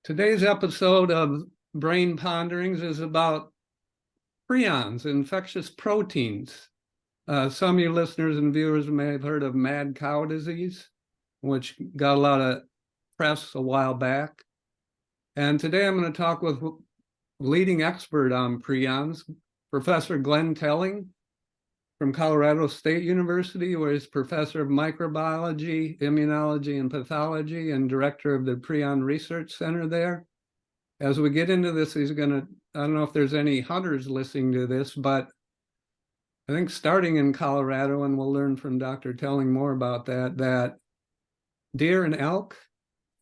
Today's episode of Brain Ponderings is about prions, infectious proteins. Some of you listeners and viewers may have heard of mad cow disease, which got a lot of press a while back. And today I'm going to talk with leading expert on prions, Professor Glenn Telling from Colorado State University, where he's professor of microbiology, immunology, and pathology, and director of the Prion Research Center there. As we get into this, he's going to, I don't know if there's any hunters listening to this, but I think starting in Colorado, and we'll learn from Dr. Telling more about that, that deer and elk,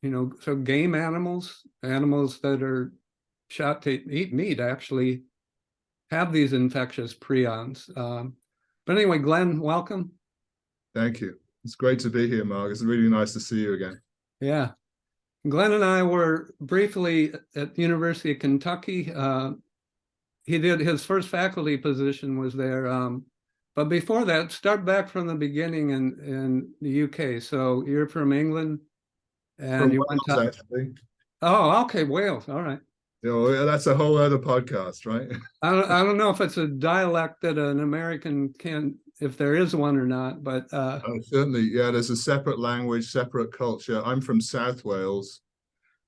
so game animals that are shot to eat meat actually have these infectious prions. But anyway, Glenn, welcome. Thank you. It's great to be here, Mark. It's really nice to see you again. Yeah. Glenn and I were briefly at the University of Kentucky. He did his first faculty position was there. But before that, start back from the beginning in the UK. So you're from England and From you Wales, went to... actually. Oh, okay, Wales. All right. That's a whole other podcast, right? I don't know if it's a dialect that an American can, if there is one or not, but certainly, yeah, there's a separate language, separate culture. I'm from South Wales,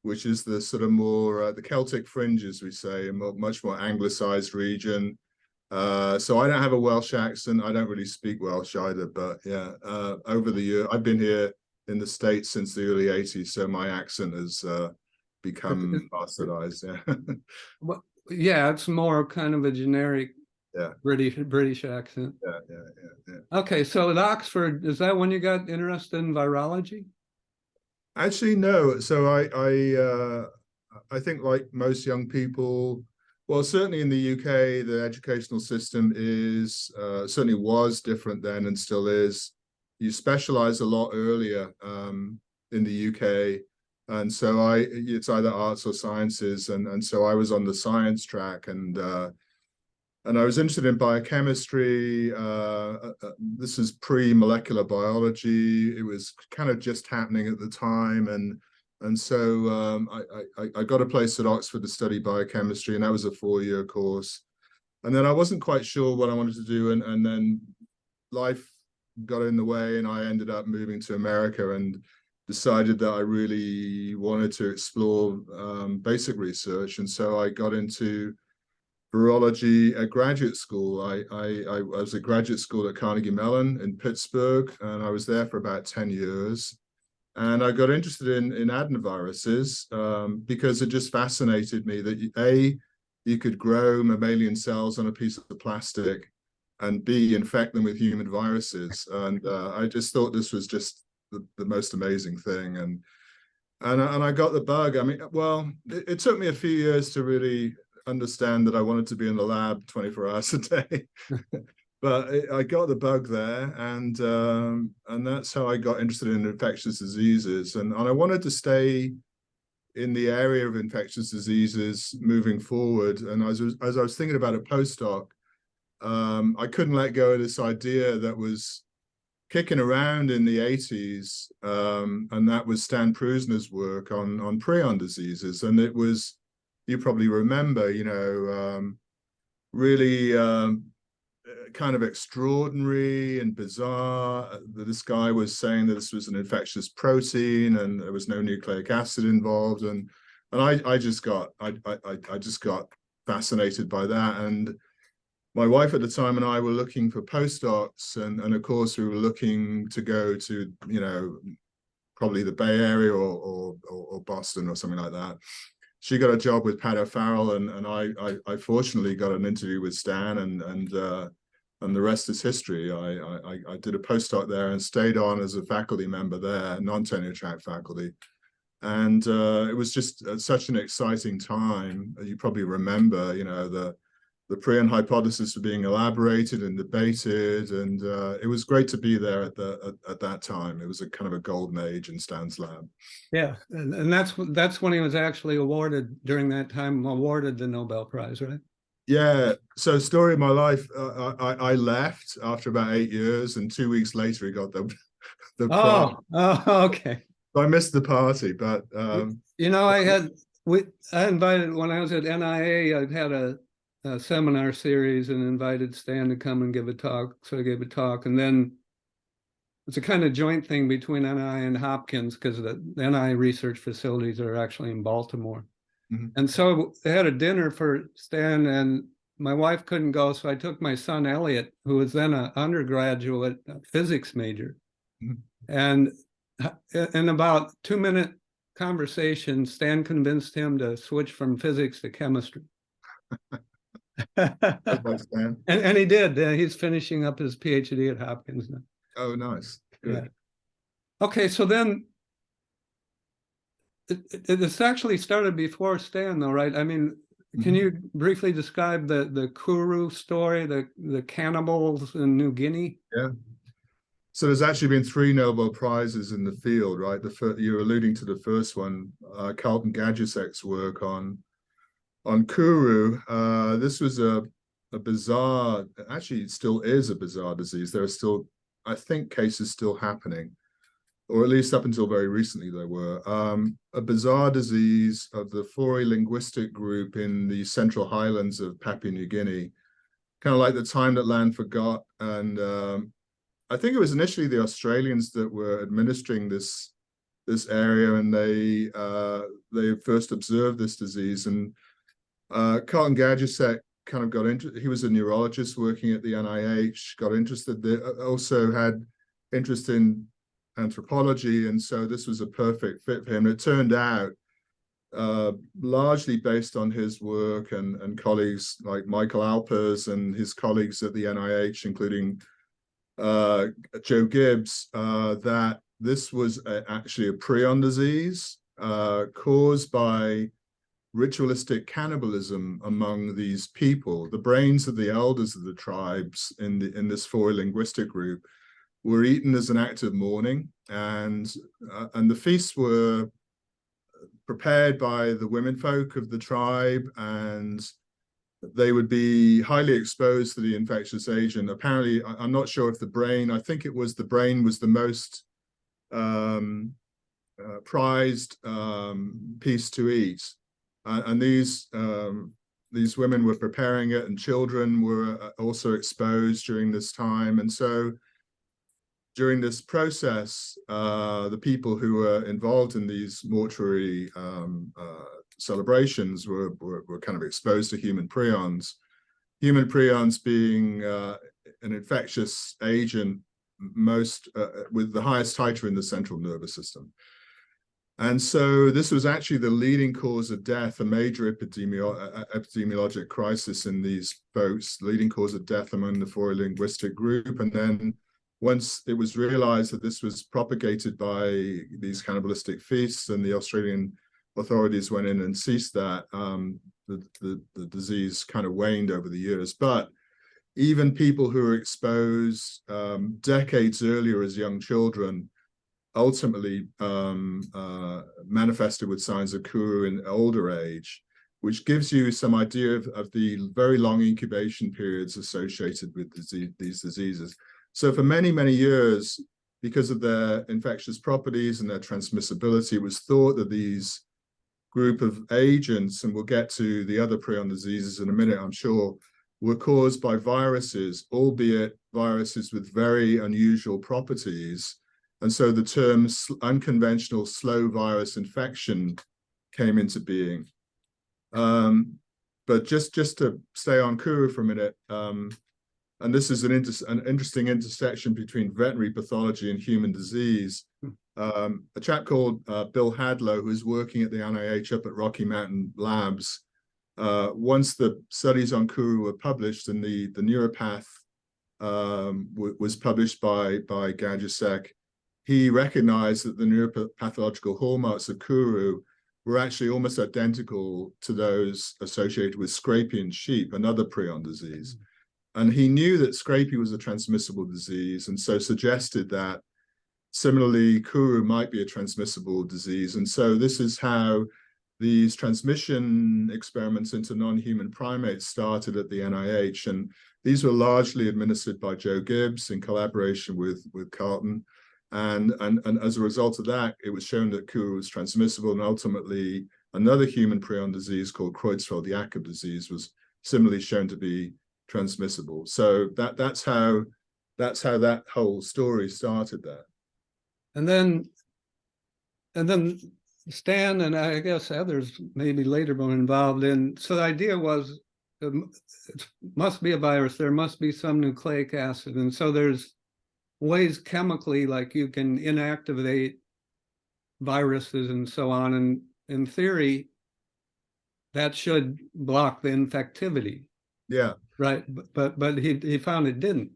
which is the sort of more the Celtic fringe, as we say, a much more anglicized region. So I don't have a Welsh accent. I don't really speak Welsh either, but yeah, over the year, I've been here in the States since the early 80s, so my accent has become bastardized. Yeah. Well, yeah, it's more kind of a generic British accent. Yeah. Okay, so at Oxford, is that when you got interested in virology? Actually, no. So I think like most young people, well, certainly in the UK, the educational system is certainly was different then and still is. You specialize a lot earlier in the UK. And so it's either arts or sciences. And so I was on the science track and I was interested in biochemistry. This is pre-molecular biology. It was kind of just happening at the time. And so I got a place at Oxford to study biochemistry, and that was a 4-year course. And then I wasn't quite sure what I wanted to do. And then life got in the way, and I ended up moving to America and decided that I really wanted to explore basic research. And so I got into virology at graduate school. I was at graduate school at Carnegie Mellon in Pittsburgh, and I was there for about 10 years. And I got interested in adenoviruses because it just fascinated me that you could grow mammalian cells on a piece of plastic, and B, infect them with human viruses. And I just thought this was just the most amazing thing. And I got the bug. I mean, well, it took me a few years to really understand that I wanted to be in the lab 24 hours a day. But I got the bug there, and that's how I got interested in infectious diseases. And I wanted to stay in the area of infectious diseases moving forward. And as I was thinking about a postdoc, I couldn't let go of this idea that was kicking around in the 80s, and that was Stan Prusner's work on prion diseases. And it was, you probably remember, really kind of extraordinary and bizarre. This guy was saying that this was an infectious protein and there was no nucleic acid involved. And I just got fascinated by that. And my wife at the time and I were looking for postdocs, and of course we were looking to go to, probably the Bay Area or Boston or something like that. She got a job with Pat O'Farrell, and I fortunately got an interview with Stan, and the rest is history. I did a postdoc there and stayed on as a faculty member there, non-tenure track faculty. And it was just such an exciting time. You probably remember, the prion hypothesis were being elaborated and debated, and it was great to be there at that time. It was a kind of a golden age in Stan's lab. Yeah, and that's when he was actually awarded during that time, awarded the Nobel Prize, right? Yeah. So story of my life. I left after about 8 years, and 2 weeks later he got the prize. Oh, okay. So I missed the party, but I had I invited, when I was at NIA, I had a seminar series and invited Stan to come and give a talk. So I gave a talk, and then it's a kind of joint thing between NIA and Hopkins, because the NIA research facilities are actually in Baltimore. And so they had a dinner for Stan, and my wife couldn't go, so I took my son Elliot, who was then an undergraduate physics major. And in about 2-minute conversation, Stan convinced him to switch from physics to chemistry. And he did. He's finishing up his PhD at Hopkins now. Oh, nice. Good. Yeah. Okay, so then it's actually started before Stan, though, right? I mean, can you briefly describe the Kuru story, the cannibals in New Guinea? Yeah. So there's actually been 3 Nobel Prizes in the field, right? You're alluding to the first one, Carlton Gajusek's work on Kuru. This was a bizarre, actually it still is a bizarre disease. There are still, I think, cases still happening, or at least up until very recently there were. A bizarre disease of the Fori linguistic group in the central highlands of Papua New Guinea, kind of like the time that land forgot. And I think it was initially the Australians that were administering this area, and they first observed this disease. And Carlton Gajusek kind of got into, he was a neurologist working at the NIH, got interested there, also had interest in anthropology, and so this was a perfect fit for him. It turned out, largely based on his work and colleagues like Michael Alpers and his colleagues at the NIH, including Joe Gibbs, that this was actually a prion disease caused by ritualistic cannibalism among these people. The brains of the elders of the tribes in this Fori linguistic group were eaten as an act of mourning, and the feasts were prepared by the women folk of the tribe, and they would be highly exposed to the infectious agent. Apparently, I'm not sure if the brain, I think it was the brain was the most prized piece to eat. And these women were preparing it, and children were also exposed during this time. And so during this process, the people who were involved in these mortuary celebrations were kind of exposed to human prions. Human prions being an infectious agent with the highest titer in the central nervous system. And so this was actually the leading cause of death, a major epidemiologic crisis in these folks, leading cause of death among the Fori linguistic group. And then once it was realized that this was propagated by these cannibalistic feasts, and the Australian authorities went in and ceased that, the disease kind of waned over the years. But even people who were exposed decades earlier as young children ultimately manifested with signs of Kuru in older age, which gives you some idea of the very long incubation periods associated with these diseases. So for many, many years, because of their infectious properties and their transmissibility, it was thought that these group of agents, and we'll get to the other prion diseases in a minute, I'm sure, were caused by viruses, albeit viruses with very unusual properties. And so the term unconventional slow virus infection came into being. But just to stay on Kuru for a minute, and this is an interesting intersection between veterinary pathology and human disease. A chap called Bill Hadlow, who's working at the NIH up at Rocky Mountain Labs, once the studies on Kuru were published, and the neuropath was published by Gajusek, he recognized that the neuropathological hallmarks of Kuru were actually almost identical to those associated with Scrapian sheep, another prion disease. And he knew that Scrapie was a transmissible disease, and so suggested that similarly Kuru might be a transmissible disease. And so this is how these transmission experiments into non-human primates started at the NIH, and these were largely administered by Joe Gibbs in collaboration with Carlton. And as a result of that, it was shown that Kuru was transmissible, and ultimately another human prion disease called Creutzfeldt-Jakob disease was similarly shown to be transmissible. So that's how that whole story started there. And then Stan and I guess others maybe later were involved in. So the idea was it must be a virus. There must be some nucleic acid, and so there's ways chemically like you can inactivate viruses and so on. And in theory, that should block the infectivity. Yeah. Right. But he found it didn't.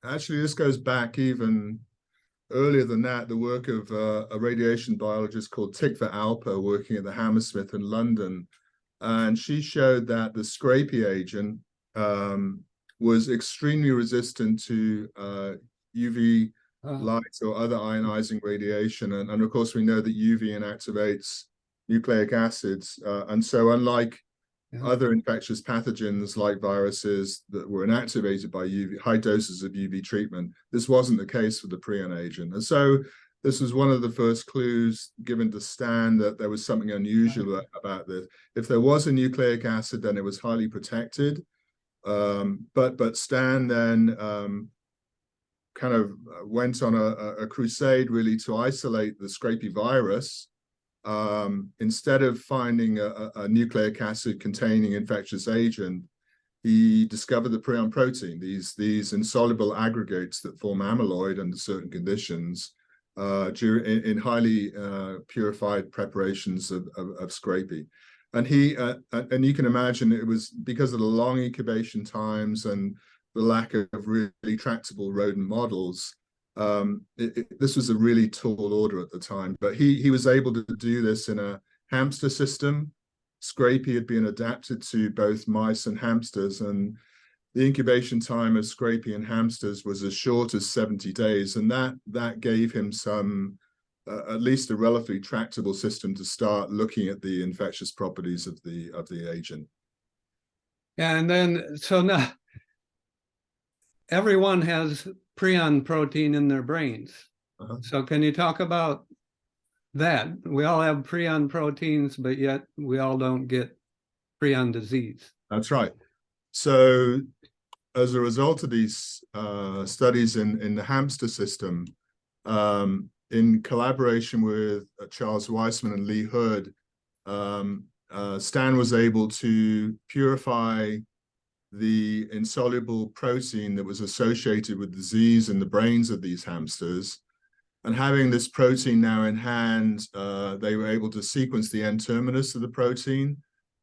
Actually, this goes back even earlier than that, the work of a radiation biologist called Tikva Alper working at the Hammersmith in London. And she showed that the scrapie agent was extremely resistant to UV light or other ionizing radiation. And of course, we know that UV inactivates nucleic acids. And so unlike other infectious pathogens like viruses that were inactivated by high doses of UV treatment, this wasn't the case for the prion agent. And so this was one of the first clues given to Stan that there was something unusual about this. If there was a nucleic acid, then it was highly protected. But Stan then kind of went on a crusade really to isolate the scrapie virus. Instead of finding a nucleic acid containing infectious agent, he discovered the prion protein, these insoluble aggregates that form amyloid under certain conditions in highly purified preparations of scrapie. And you can imagine it was because of the long incubation times and the lack of really tractable rodent models. This was a really tall order at the time, but he was able to do this in a hamster system. Scrapie had been adapted to both mice and hamsters, and the incubation time of scrapie and hamsters was as short as 70 days, and that gave him some at least a relatively tractable system to start looking at the infectious properties of the agent. Yeah, and then so now everyone has prion protein in their brains. So can you talk about that? We all have prion proteins, but yet we all don't get prion disease. That's right. So as a result of these studies in the hamster system, in collaboration with Charles Weissman and Lee Hood, Stan was able to purify the insoluble protein that was associated with disease in the brains of these hamsters. And having this protein now in hand, they were able to sequence the N-terminus of the protein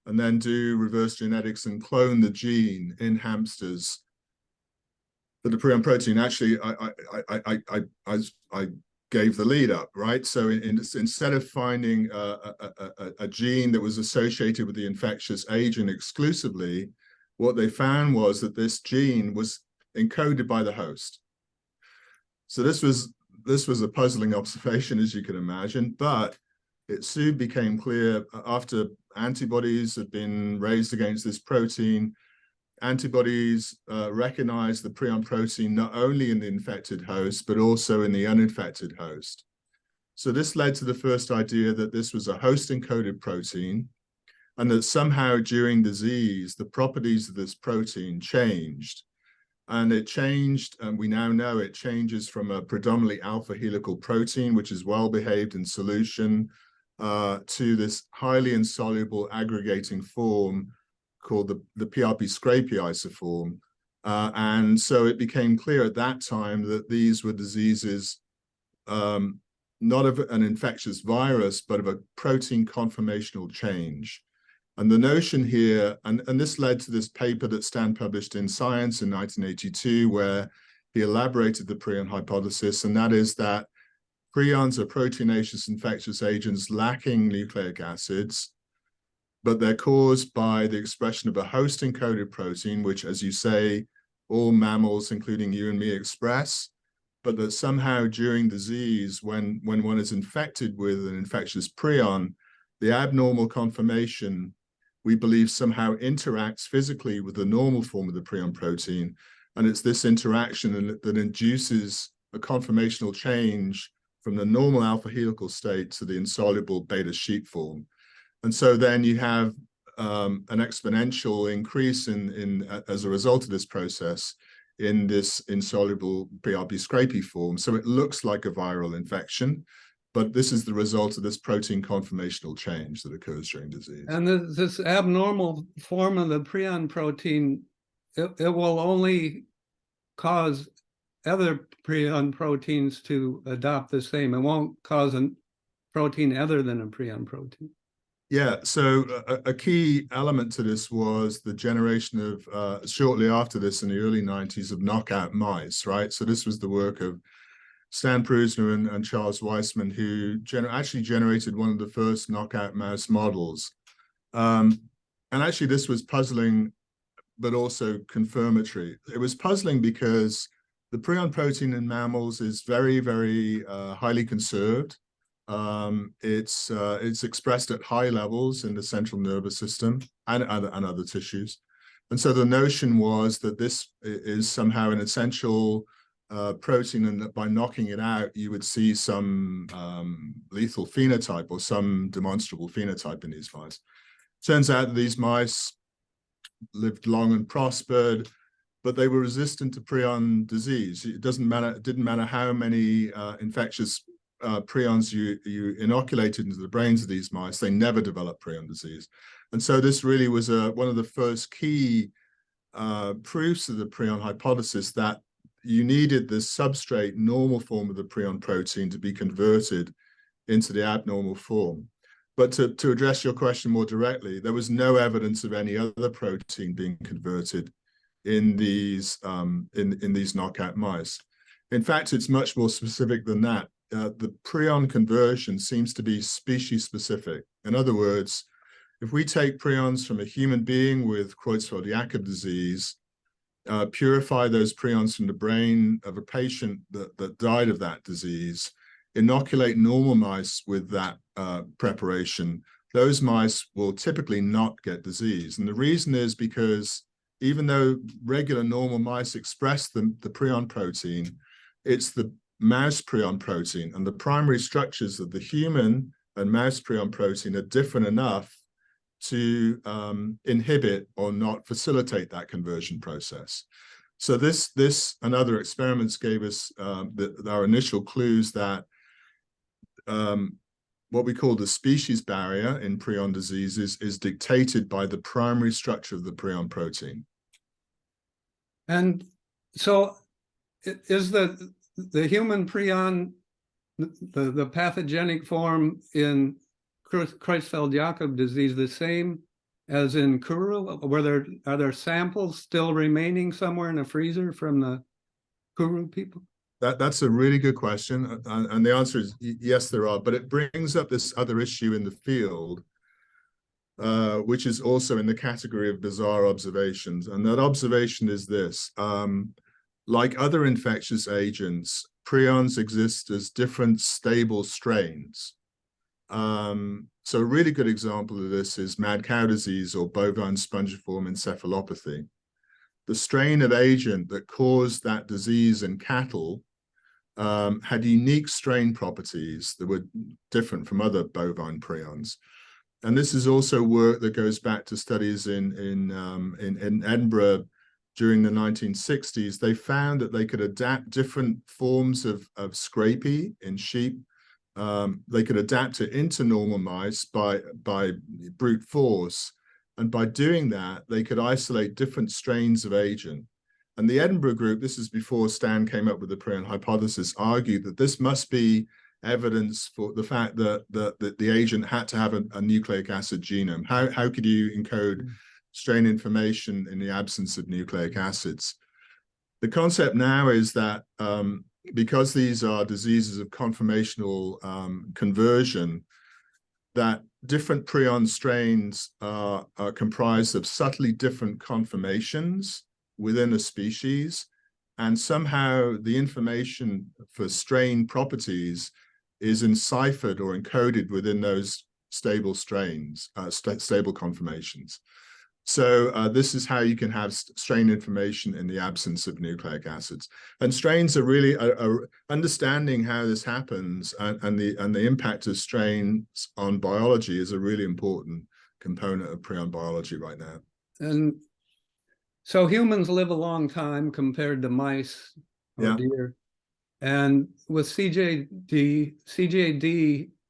and then do reverse genetics and clone the gene in hamsters for the prion protein. Actually, I gave the lead up, right? So instead of finding a gene that was associated with the infectious agent exclusively, what they found was that this gene was encoded by the host. So this was a puzzling observation, as you can imagine, but it soon became clear after antibodies had been raised against this protein. Antibodies recognized the prion protein not only in the infected host, but also in the uninfected host. So this led to the first idea that this was a host-encoded protein, and that somehow during disease, the properties of this protein changed. And it changed, and we now know it changes from a predominantly alpha helical protein, which is well behaved in solution, to this highly insoluble aggregating form called the PrP scrapie isoform. And so it became clear at that time that these were diseases not of an infectious virus, but of a protein conformational change. And the notion here, and this led to this paper that Stan published in Science in 1982, where he elaborated the prion hypothesis, and that is that prions are proteinaceous infectious agents lacking nucleic acids, but they're caused by the expression of a host-encoded protein, which, as you say, all mammals, including you and me, express, but that somehow during disease, when one is infected with an infectious prion, the abnormal conformation, we believe, somehow interacts physically with the normal form of the prion protein. And it's this interaction that induces a conformational change from the normal alpha helical state to the insoluble beta sheet form. And so then you have an exponential increase as a result of this process in this insoluble PRP scrapie form. So it looks like a viral infection, but this is the result of this protein conformational change that occurs during disease. And this abnormal form of the prion protein, it will only cause other prion proteins to adopt the same. It won't cause a protein other than a prion protein. Yeah, so a key element to this was the generation of, shortly after this in the early 90s, of knockout mice, right? So this was the work of Stan Prusner and Charles Weissman, who actually generated one of the first knockout mouse models. And actually this was puzzling, but also confirmatory. It was puzzling because the prion protein in mammals is very, very highly conserved. It's expressed at high levels in the central nervous system and other tissues. And so the notion was that this is somehow an essential protein, and that by knocking it out, you would see some lethal phenotype or some demonstrable phenotype in these mice. Turns out that these mice lived long and prospered, but they were resistant to prion disease. It didn't matter how many infectious prions you inoculated into the brains of these mice, they never developed prion disease. And so this really was one of the first key proofs of the prion hypothesis, that you needed this substrate normal form of the prion protein to be converted into the abnormal form. But to address your question more directly, there was no evidence of any other protein being converted in these knockout mice. In fact, it's much more specific than that. The prion conversion seems to be species specific. In other words, if we take prions from a human being with Creutzfeldt-Jakob disease, purify those prions from the brain of a patient that died of that disease, inoculate normal mice with that preparation, those mice will typically not get disease. And the reason is because even though regular normal mice express the prion protein, it's the mouse prion protein, and the primary structures of the human and mouse prion protein are different enough to inhibit or not facilitate that conversion process. So this and other experiments gave us our initial clues that what we call the species barrier in prion diseases is dictated by the primary structure of the prion protein. And so is the human prion, the pathogenic form in Creutzfeldt-Jakob disease, the same as in Kuru? Are there samples still remaining somewhere in a freezer from the Kuru people? That's a really good question, and the answer is yes, there are. But it brings up this other issue in the field, which is also in the category of bizarre observations. And that observation is this: like other infectious agents, prions exist as different stable strains. So a really good example of this is mad cow disease or bovine spongiform encephalopathy. The strain of agent that caused that disease in cattle had unique strain properties that were different from other bovine prions. And this is also work that goes back to studies in Edinburgh during the 1960s. They found that they could adapt different forms of scrapie in sheep. They could adapt it into normal mice by brute force. And by doing that, they could isolate different strains of agent. And the Edinburgh group, this is before Stan came up with the prion hypothesis, argued that this must be evidence for the fact that the agent had to have a nucleic acid genome. How could you encode strain information in the absence of nucleic acids? The concept now is that because these are diseases of conformational conversion, that different prion strains are comprised of subtly different conformations within a species, and somehow the information for strain properties is enciphered or encoded within those stable strains, stable conformations. So this is how you can have strain information in the absence of nucleic acids. And strains are really understanding how this happens, and the impact of strains on biology is a really important component of prion biology right now. And so humans live a long time compared to mice or deer. And with CJD,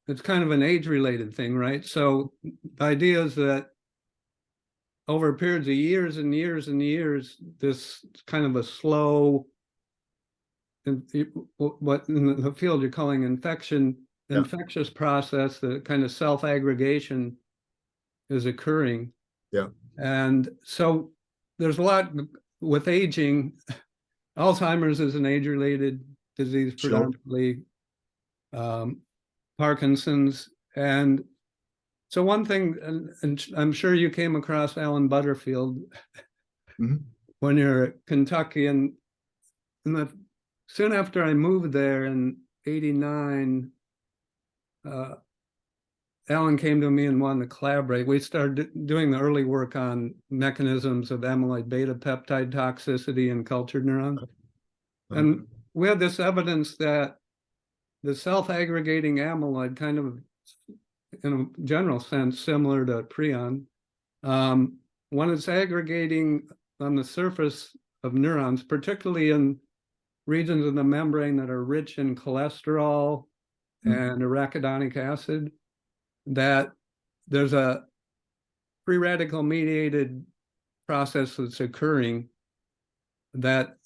it's kind of an age-related thing, right? So the idea is that over periods of years and years and years, this kind of a slow, what in the field you're calling infectious process, the kind of self-aggregation is occurring. Yeah. And so there's a lot with aging. Alzheimer's is an age-related disease predominantly, Parkinson's. And so one thing, and I'm sure you came across Alan Butterfield when you're at Kentucky, and soon after I moved there in '89, Alan came to me and wanted to collaborate. We started doing the early work on mechanisms of amyloid beta peptide toxicity in cultured neurons. And we had this evidence that the self-aggregating amyloid, kind of in a general sense, similar to prion, when it's aggregating on the surface of neurons, particularly in regions of the membrane that are rich in cholesterol and arachidonic acid, that there's a free radical mediated process that's occurring that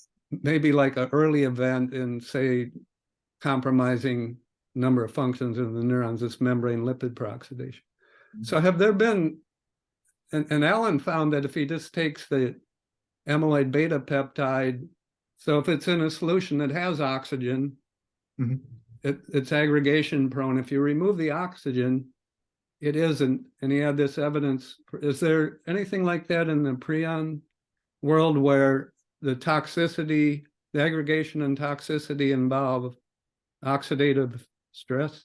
may be like an early event in, say, compromising number of functions in the neurons, this membrane lipid peroxidation. So have there been, and Alan found that if he just takes the amyloid beta peptide, so if it's in a solution that has oxygen, it's aggregation prone. If you remove the oxygen, it isn't. And he had this evidence. Is there anything like that in the prion world where the toxicity, the aggregation and toxicity involve oxidative stress?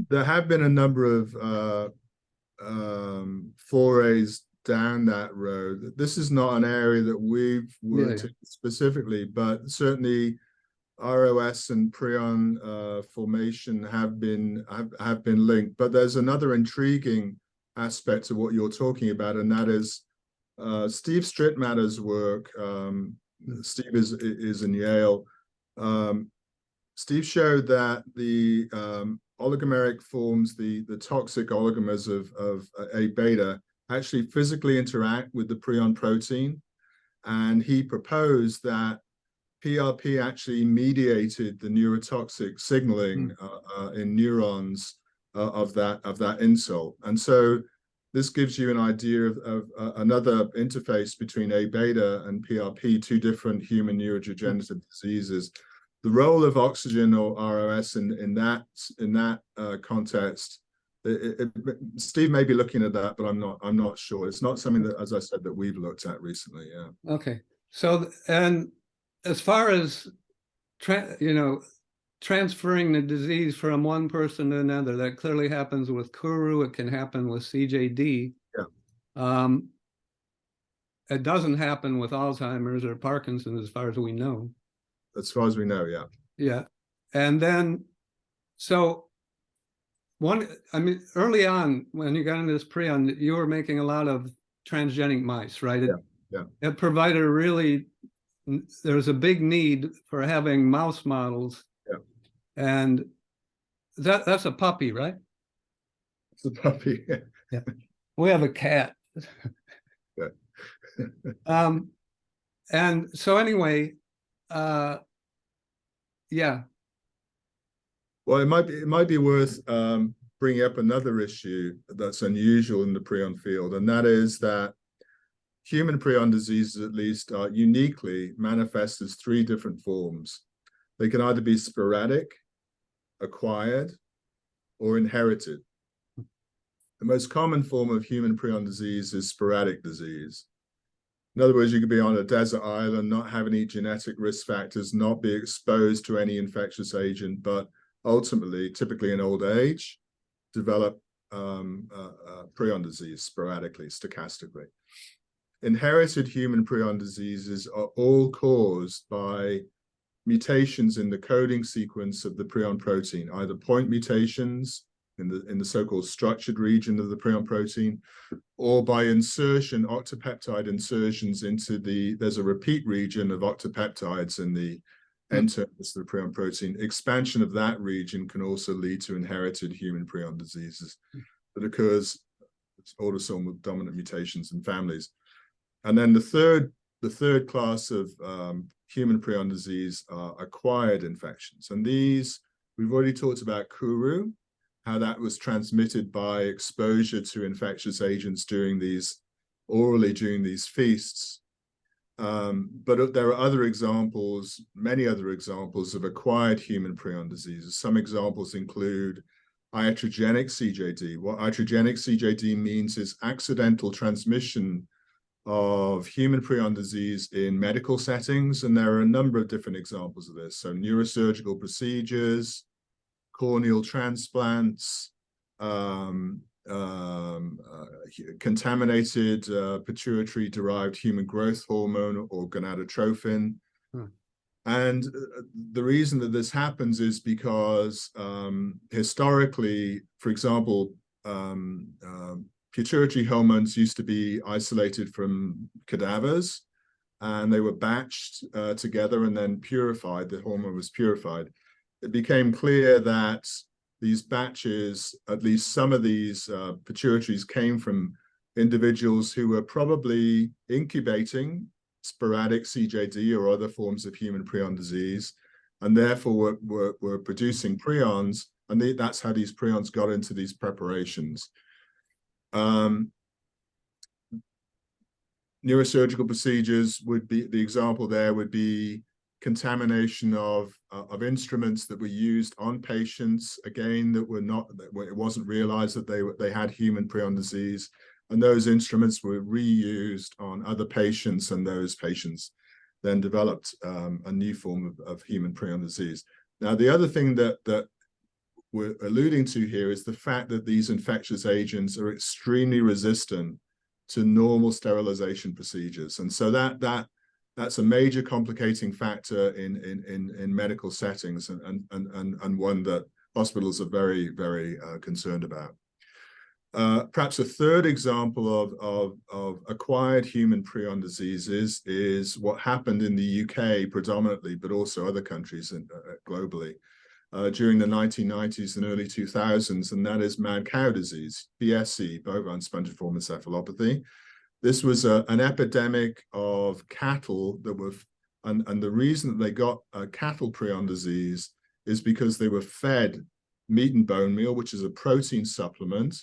There have been a number of forays down that road. This is not an area that we've worked in specifically, but certainly ROS and prion formation have been linked. But there's another intriguing aspect of what you're talking about, and that is Steve Strittmatter's work. Steve is in Yale. Steve showed that the oligomeric forms, the toxic oligomers of A beta, actually physically interact with the prion protein, and he proposed that PrP actually mediated the neurotoxic signaling in neurons of that insult. And so this gives you an idea of another interface between A beta and PrP, two different human neurodegenerative diseases. The role of oxygen or ROS in that context, Steve may be looking at that, but I'm not sure. It's not something that, as I said, that we've looked at recently. Yeah. Okay. So, and as far as transferring the disease from one person to another, that clearly happens with Kuru. It can happen with CJD. Yeah. It doesn't happen with Alzheimer's or Parkinson's, as far as we know. As far as we know, yeah. Yeah. And then, so early on, when you got into this prion, you were making a lot of transgenic mice, right? Yeah. It provided there's a big need for having mouse models. Yeah. And that's a puppy, right? It's a puppy. Yeah. We have a cat. Yeah. And so anyway, yeah. Well, it might be worth bringing up another issue that's unusual in the prion field, and that is that human prion diseases, at least, are uniquely manifest as three different forms. They can either be sporadic, acquired, or inherited. The most common form of human prion disease is sporadic disease. In other words, you could be on a desert island, not have any genetic risk factors, not be exposed to any infectious agent, but ultimately, typically in old age, develop prion disease sporadically, stochastically. Inherited human prion diseases are all caused by mutations in the coding sequence of the prion protein, either point mutations in the so-called structured region of the prion protein, or by insertion, octopeptide insertions into there's a repeat region of octopeptides in the N-terminus of the prion protein. Expansion of that region can also lead to inherited human prion diseases that occurs autosomal dominant mutations in families. And then the third class of human prion disease are acquired infections. And these, we've already talked about Kuru, how that was transmitted by exposure to infectious agents orally during these feasts. But there are other examples, many other examples of acquired human prion diseases. Some examples include iatrogenic CJD. What iatrogenic CJD means is accidental transmission of human prion disease in medical settings, and there are a number of different examples of this. So neurosurgical procedures, corneal transplants, contaminated pituitary-derived human growth hormone or gonadotrophin. And the reason that this happens is because historically, for example, pituitary hormones used to be isolated from cadavers, and they were batched together and then purified. The hormone was purified. It became clear that these batches, at least some of these pituitaries, came from individuals who were probably incubating sporadic CJD or other forms of human prion disease, and therefore were producing prions, and that's how these prions got into these preparations. Neurosurgical procedures would be, the example there would be contamination of instruments that were used on patients, again, that were not, it wasn't realized that they had human prion disease, and those instruments were reused on other patients, and those patients then developed a new form of human prion disease. Now, the other thing that we're alluding to here is the fact that these infectious agents are extremely resistant to normal sterilization procedures, and so that's a major complicating factor in medical settings, and one that hospitals are very, very concerned about. Perhaps a third example of acquired human prion diseases is what happened in the UK predominantly, but also other countries globally during the 1990s and early 2000s, and that is mad cow disease, BSC, bovine spongiform encephalopathy. This was an epidemic of cattle that were, and the reason that they got cattle prion disease is because they were fed meat and bone meal, which is a protein supplement.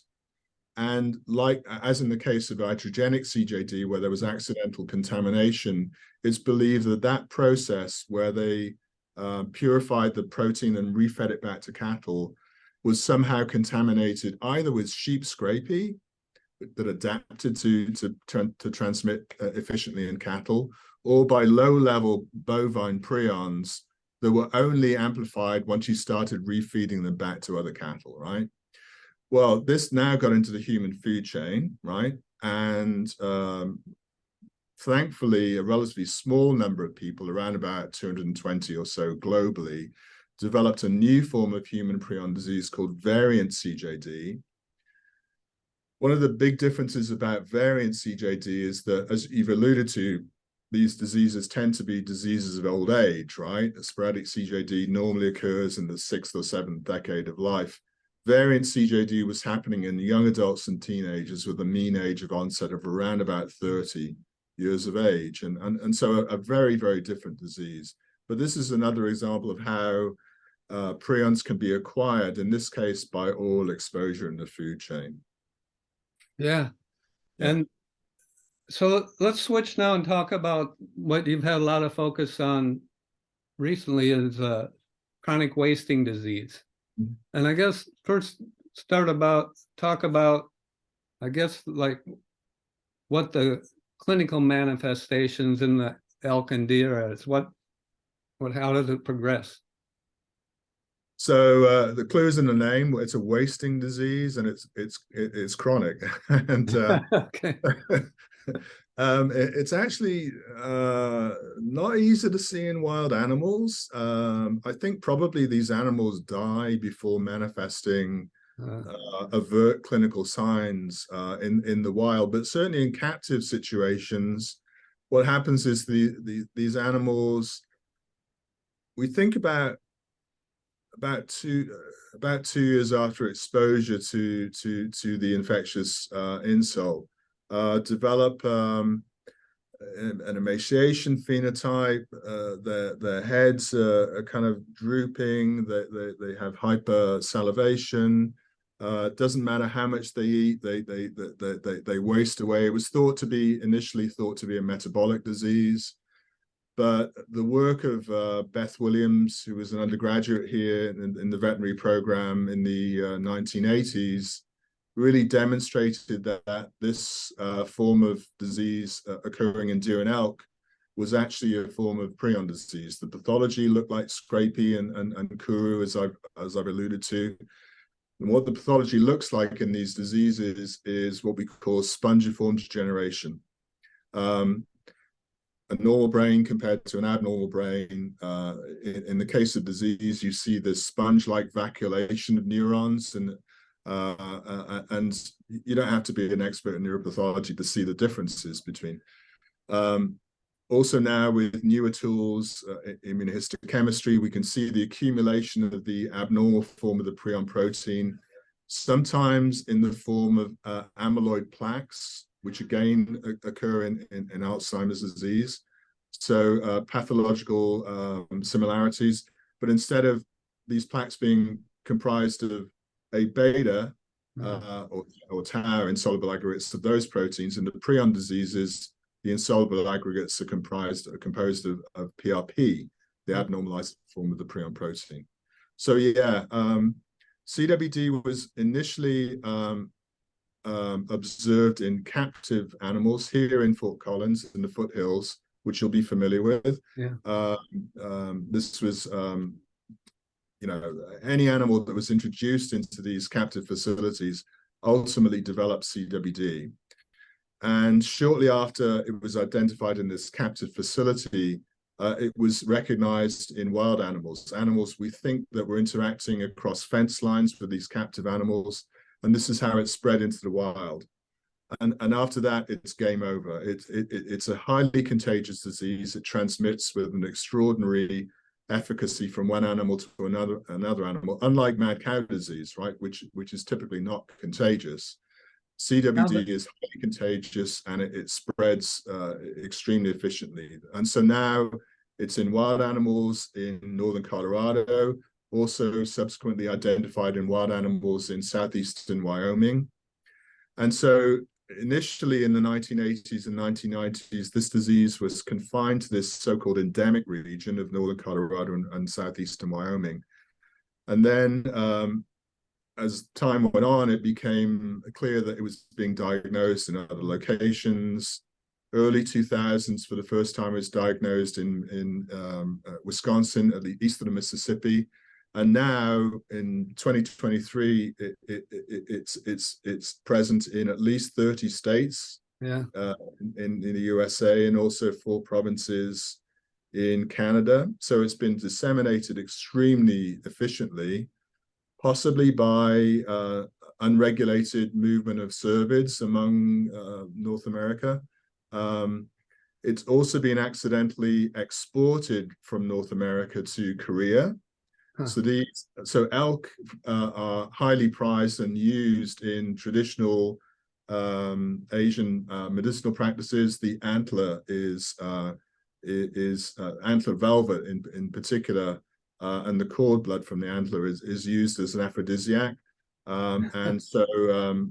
And like, as in the case of iatrogenic CJD, where there was accidental contamination, it's believed that that process where they purified the protein and refed it back to cattle was somehow contaminated either with sheep scrapie that adapted to transmit efficiently in cattle, or by low-level bovine prions that were only amplified once you started refeeding them back to other cattle, right? Well, this now got into the human food chain, right? And thankfully, a relatively small number of people, around about 220 or so globally, developed a new form of human prion disease called variant CJD. One of the big differences about variant CJD is that, as you've alluded to, these diseases tend to be diseases of old age, right? Sporadic CJD normally occurs in the 6th or 7th decade of life. Variant CJD was happening in young adults and teenagers with a mean age of onset of around about 30 years of age. And so a very, very different disease. But this is another example of how prions can be acquired, in this case, by oral exposure in the food chain. Yeah. And so let's switch now and talk about what you've had a lot of focus on recently is chronic wasting disease. And I guess first talk about, I guess, like what the clinical manifestations in the elk and deer is. How does it progress? So the clue is in the name. It's a wasting disease, and it's chronic, and Okay. it's actually not easy to see in wild animals. I think probably these animals die before manifesting overt clinical signs in the wild, but certainly in captive situations, what happens is these animals. We think about 2 years after exposure to the infectious insult, develop an emaciation phenotype. Their heads are kind of drooping. They have hypersalivation. Doesn't matter how much they eat, they waste away. It was initially thought to be a metabolic disease. But the work of Beth Williams, who was an undergraduate here in the veterinary program in the 1980s, really demonstrated that this form of disease occurring in deer and elk was actually a form of prion disease. The pathology looked like scrapie and Kuru, as I've alluded to. And what the pathology looks like in these diseases is what we call spongiform degeneration. A normal brain compared to an abnormal brain. In the case of disease, you see this sponge-like vacuolation of neurons, and you don't have to be an expert in neuropathology to see the differences between. Also now with newer tools, immunohistochemistry, we can see the accumulation of the abnormal form of the prion protein, sometimes in the form of amyloid plaques, which again occur in Alzheimer's disease. So pathological similarities, but instead of these plaques being comprised of A beta or tau insoluble aggregates of those proteins, in the prion diseases, the insoluble aggregates are composed of PrP, the abnormalized form of the prion protein. So yeah, CWD was initially observed in captive animals here in Fort Collins in the foothills, which you'll be familiar with. Yeah. This was, any animal that was introduced into these captive facilities ultimately developed CWD. And shortly after it was identified in this captive facility, it was recognized in wild animals we think that were interacting across fence lines with these captive animals. And this is how it spread into the wild. And after that, it's game over. It's a highly contagious disease. It transmits with an extraordinary efficacy from one animal to another animal, unlike mad cow disease, right, which is typically not contagious. CWD is highly contagious, and it spreads extremely efficiently. And so now it's in wild animals in northern Colorado, also subsequently identified in wild animals in southeastern Wyoming. And so initially in the 1980s and 1990s, this disease was confined to this so-called endemic region of northern Colorado and southeastern Wyoming. And then as time went on, it became clear that it was being diagnosed in other locations. Early 2000s, for the first time, it was diagnosed in Wisconsin, at the east of the Mississippi. And now in 2023, it's present in at least 30 states in the USA, and also 4 provinces in Canada. So it's been disseminated extremely efficiently, possibly by unregulated movement of cervids among North America. It's also been accidentally exported from North America to Korea. So elk are highly prized and used in traditional Asian medicinal practices. The antler is antler velvet in particular, and the cord blood from the antler is used as an aphrodisiac. And so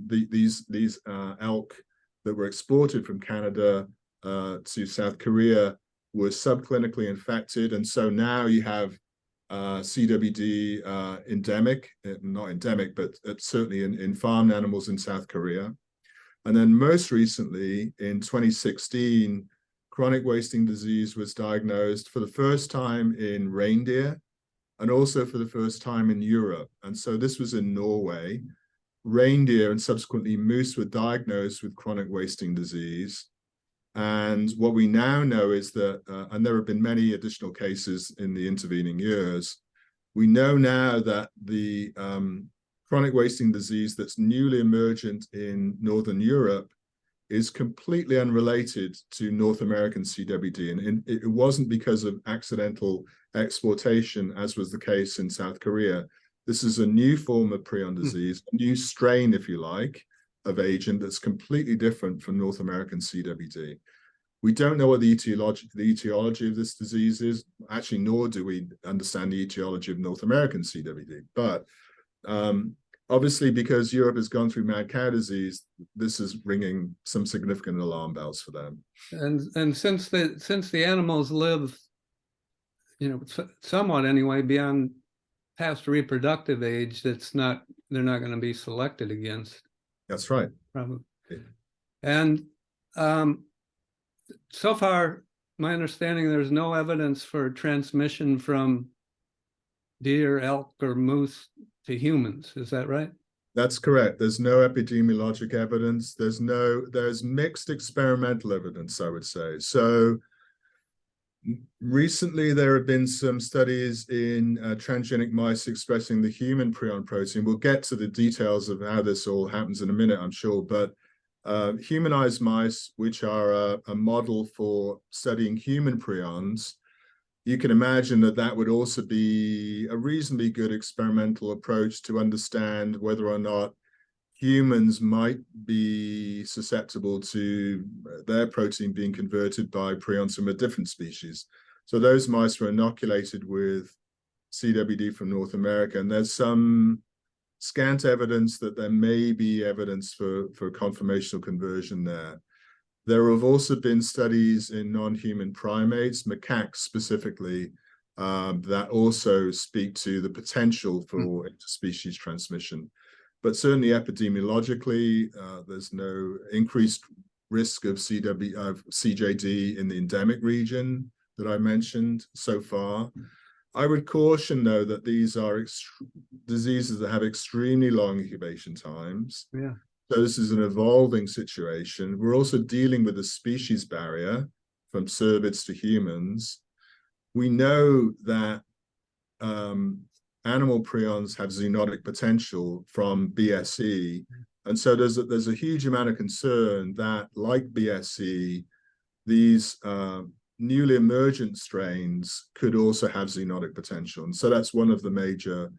these elk that were exported from Canada to South Korea were subclinically infected, and so now you have CWD endemic, not endemic, but certainly in farmed animals in South Korea. And then most recently, in 2016, chronic wasting disease was diagnosed for the first time in reindeer. and also for the first time in Europe. And so this was in Norway. Reindeer and subsequently moose were diagnosed with chronic wasting disease. And what we now know is that, and there have been many additional cases in the intervening years, we know now that the chronic wasting disease that's newly emergent in Northern Europe is completely unrelated to North American CWD. And it wasn't because of accidental exportation, as was the case in South Korea. This is a new form of prion disease, a new strain, if you like, of agent that's completely different from North American CWD. We don't know what the etiology of this disease is, actually, nor do we understand the etiology of North American CWD. But obviously, because Europe has gone through mad cow disease, this is ringing some significant alarm bells for them. And since the animals live, somewhat anyway, beyond past reproductive age, they're not going to be selected against. That's right. Probably. Yeah. And so far, my understanding, there's no evidence for transmission from deer, elk, or moose to humans. Is that right? That's correct. There's no epidemiologic evidence. There's mixed experimental evidence, I would say. So recently, there have been some studies in transgenic mice expressing the human prion protein. We'll get to the details of how this all happens in a minute, I'm sure. But humanized mice, which are a model for studying human prions, you can imagine that would also be a reasonably good experimental approach to understand whether or not humans might be susceptible to their protein being converted by prions from a different species. So those mice were inoculated with CWD from North America, and there's some scant evidence that there may be evidence for conformational conversion there. There have also been studies in non-human primates, macaques specifically, that also speak to the potential for interspecies transmission. But certainly epidemiologically, there's no increased risk of CJD in the endemic region that I mentioned so far. I would caution, though, that these are diseases that have extremely long incubation times. Yeah. So this is an evolving situation. We're also dealing with a species barrier from cervids to humans. We know that animal prions have zoonotic potential from BSE. And so there's a huge amount of concern that, like BSE, these newly emergent strains could also have zoonotic potential. And so that's one of the major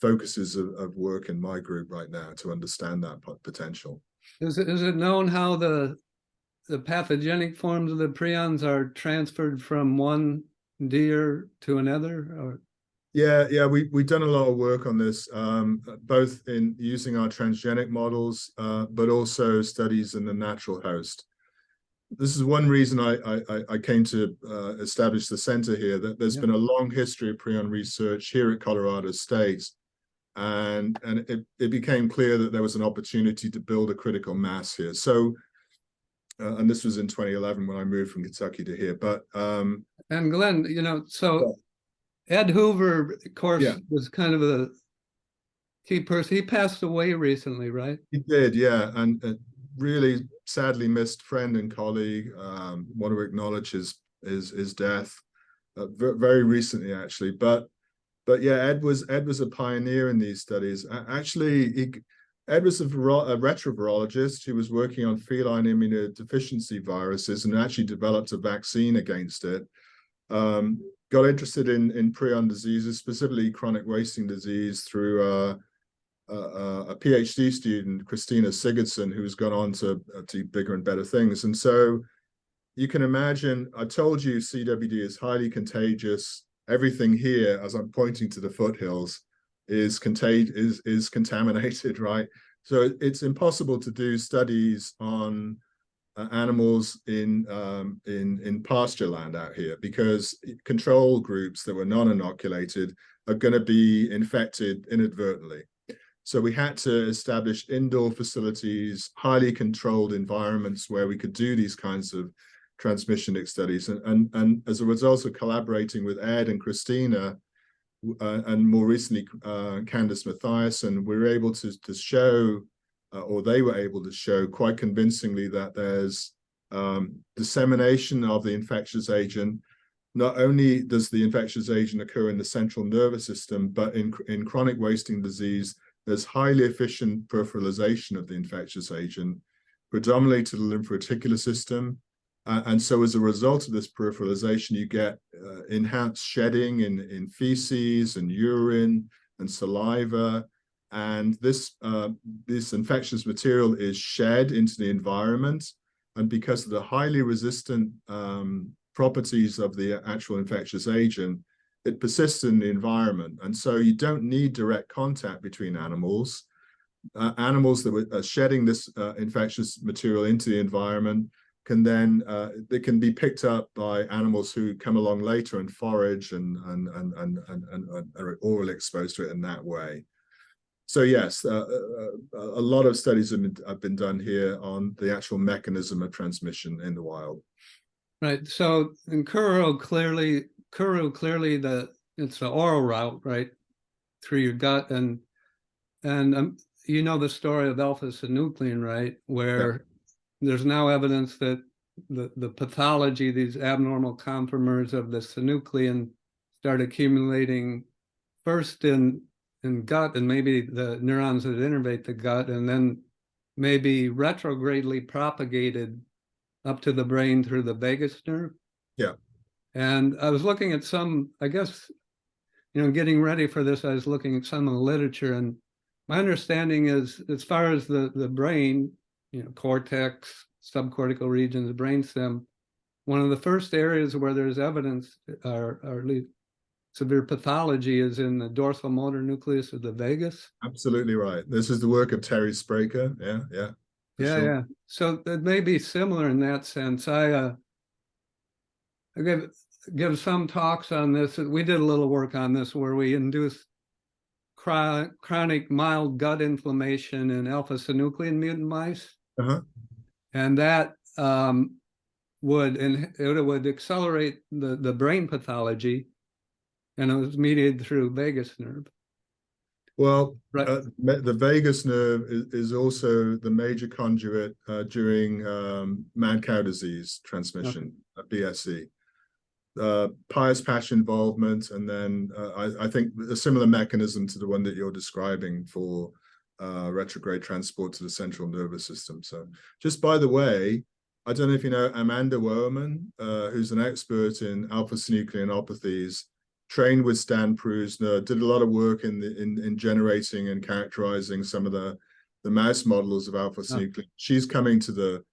focuses of work in my group right now, to understand that potential. Is it known how the pathogenic forms of the prions are transferred from one deer to another? Or? Yeah, we've done a lot of work on this, both in using our transgenic models, but also studies in the natural host. This is one reason I came to establish the center here, that there's been a long history of prion research here at Colorado State. And it became clear that there was an opportunity to build a critical mass here. So, and this was in 2011 when I moved from Kentucky to here. But and Glenn, so Ed Hoover, of course, was kind of a key person. He passed away recently, right? He did, yeah, and really sadly missed friend and colleague. Want to acknowledge his death very recently, actually, But yeah, Ed was a pioneer in these studies. Actually, Ed was a retrovirologist who was working on feline immunodeficiency viruses and actually developed a vaccine against it. Got interested in prion diseases, specifically chronic wasting disease, through a PhD student, Christina Sigurdsson, who's gone on to do bigger and better things. And so you can imagine, I told you CWD is highly contagious. Everything here, as I'm pointing to the foothills, is contaminated, right? So it's impossible to do studies on animals in pasture land out here, because control groups that were non-inoculated are going to be infected inadvertently. So we had to establish indoor facilities, highly controlled environments where we could do these kinds of transmission studies. And as a result of collaborating with Ed and Christina, and more recently Candace Mathiasen, we were able to show, or they were able to show quite convincingly, that there's dissemination of the infectious agent. Not only does the infectious agent occur in the central nervous system, but in chronic wasting disease, there's highly efficient peripheralization of the infectious agent, predominantly to the lymphoreticular system. And so as a result of this peripheralization, you get enhanced shedding in feces and urine and saliva. And this infectious material is shed into the environment. And because of the highly resistant properties of the actual infectious agent, it persists in the environment. And so you don't need direct contact between animals. Animals that are shedding this infectious material into the environment can then, they can be picked up by animals who come along later and forage and are orally exposed to it in that way. So yes, a lot of studies have been done here on the actual mechanism of transmission in the wild. Right. So in Kuru clearly it's the oral route, right, through your gut, and you know the story of alpha-synuclein, right, where there's now evidence that the pathology, these abnormal conformers of the synuclein, start accumulating first in gut, and maybe the neurons that innervate the gut, and then maybe retrogradely propagated up to the brain through the vagus nerve. Yeah. And I was looking at some, I guess, getting ready for this, I was looking at some of the literature, and my understanding is, as far as the brain, cortex, subcortical regions, brainstem, one of the first areas where there's evidence, or at least severe pathology, is in the dorsal motor nucleus of the vagus. Absolutely right. This is the work of Terry Spraker. Yeah. Yeah. So it may be similar in that sense. I give some talks on this. We did a little work on this where we induced chronic mild gut inflammation in alpha-synuclein mutant mice. And that would accelerate the brain pathology, and it was mediated through vagus nerve. Well, right. The vagus nerve is also the major conduit during mad cow disease transmission, PSc. Pious patch involvement, and then I think a similar mechanism to the one that you're describing for retrograde transport to the central nervous system. So just by the way, I don't know if you know Amanda Woerman, who's an expert in alpha-synucleinopathies, trained with Stan Prusner, did a lot of work in generating and characterizing some of the mouse models of alpha-synuclein. She's coming to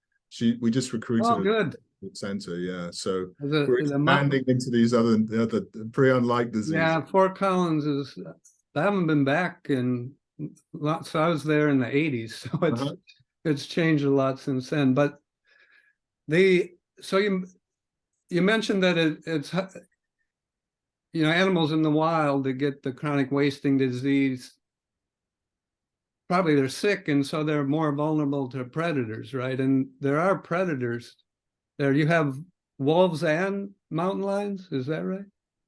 we just recruited good. Center, yeah. So we're expanding into these other prion-like diseases. Yeah, Fort Collins I haven't been back in so I was there in the 80s, so it's changed a lot since then. But so you mentioned that it's animals in the wild that get the chronic wasting disease, probably they're sick, and so they're more vulnerable to predators, right? And there are predators there. You have wolves and mountain lions, is that right?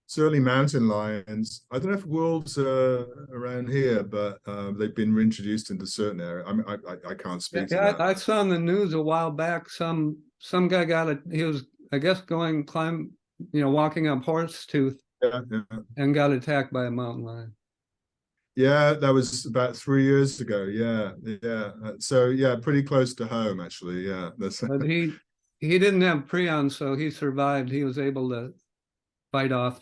Certainly mountain lions. I don't know if wolves are around here, but they've been reintroduced into certain areas. I mean, I can't speak to that. I saw in the news a while back, some guy he was, I guess, walking up Horsetooth, and got attacked by a mountain lion. Yeah, that was about 3 years ago. Yeah. So yeah, pretty close to home, actually. Yeah. But he didn't have prions, so he survived. He was able to fight off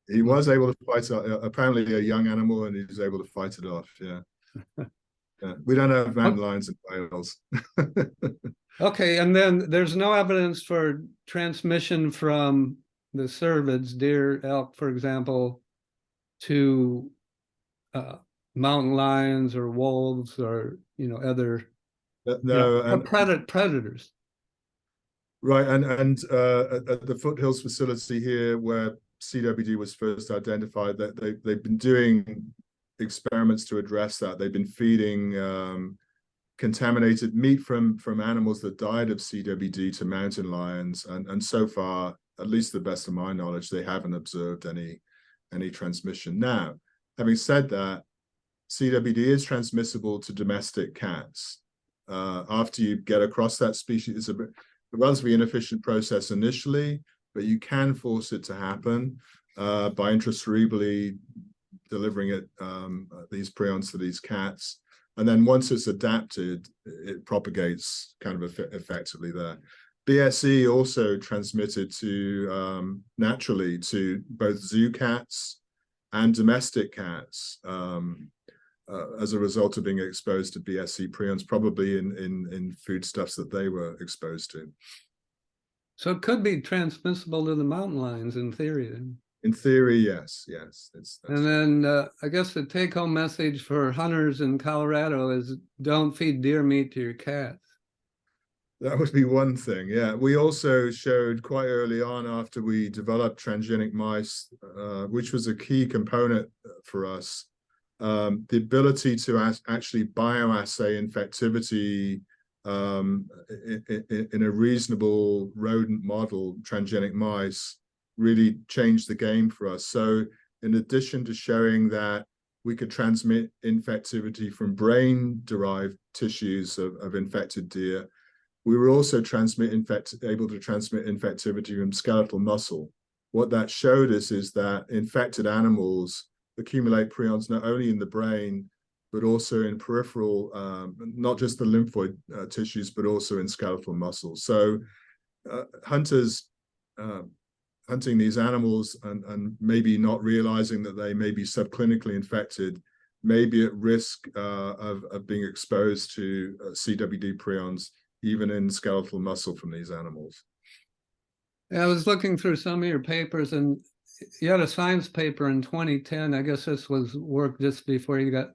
He was able to fight apparently a young animal, and he was able to fight it off. Yeah. Yeah. We don't have mountain lions in Wales. Okay, and then there's no evidence for transmission from the cervids, deer, elk, for example, to mountain lions or wolves or other predators. Right, and at the Foothills facility here, where CWD was first identified, that they've been doing experiments to address that. They've been feeding contaminated meat from animals that died of CWD to mountain lions, and so far, at least to the best of my knowledge, they haven't observed any any transmission. Now, having said that, CWD is transmissible to domestic cats. After you get across that species, it's a relatively inefficient process initially, but you can force it to happen by intracerebrally delivering it, these prions to these cats. And then once it's adapted, it propagates kind of effectively there. BSE also transmitted to naturally to both zoo cats and domestic cats as a result of being exposed to BSE prions, probably in foodstuffs that they were exposed to. So it could be transmissible to the mountain lions in theory then. In theory, yes. And then I guess the take-home message for hunters in Colorado is don't feed deer meat to your cats. That would be one thing, yeah. We also showed quite early on after we developed transgenic mice, which was a key component for us, the ability to actually bioassay infectivity in a reasonable rodent model, transgenic mice, really changed the game for us. So in addition to showing that we could transmit infectivity from brain-derived tissues of infected deer, we were also able to transmit infectivity from skeletal muscle. What that showed us is that infected animals accumulate prions not only in the brain, but also in peripheral, not just the lymphoid tissues, but also in skeletal muscle. So hunters hunting these animals and maybe not realizing that they may be subclinically infected, may be at risk of being exposed to CWD prions, even in skeletal muscle from these animals. I was looking through some of your papers, and you had a science paper in 2010. I guess this was work just before you got,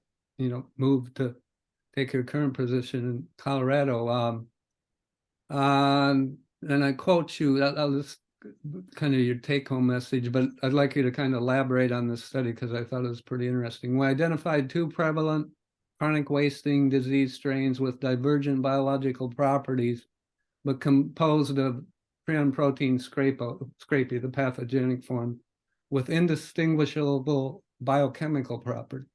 moved to take your current position in Colorado. And I quote you, I'll just kind of your take-home message, but I'd like you to kind of elaborate on this study because I thought it was pretty interesting. We identified 2 prevalent chronic wasting disease strains with divergent biological properties, but composed of prion protein scrapie, the pathogenic form, with indistinguishable biochemical properties.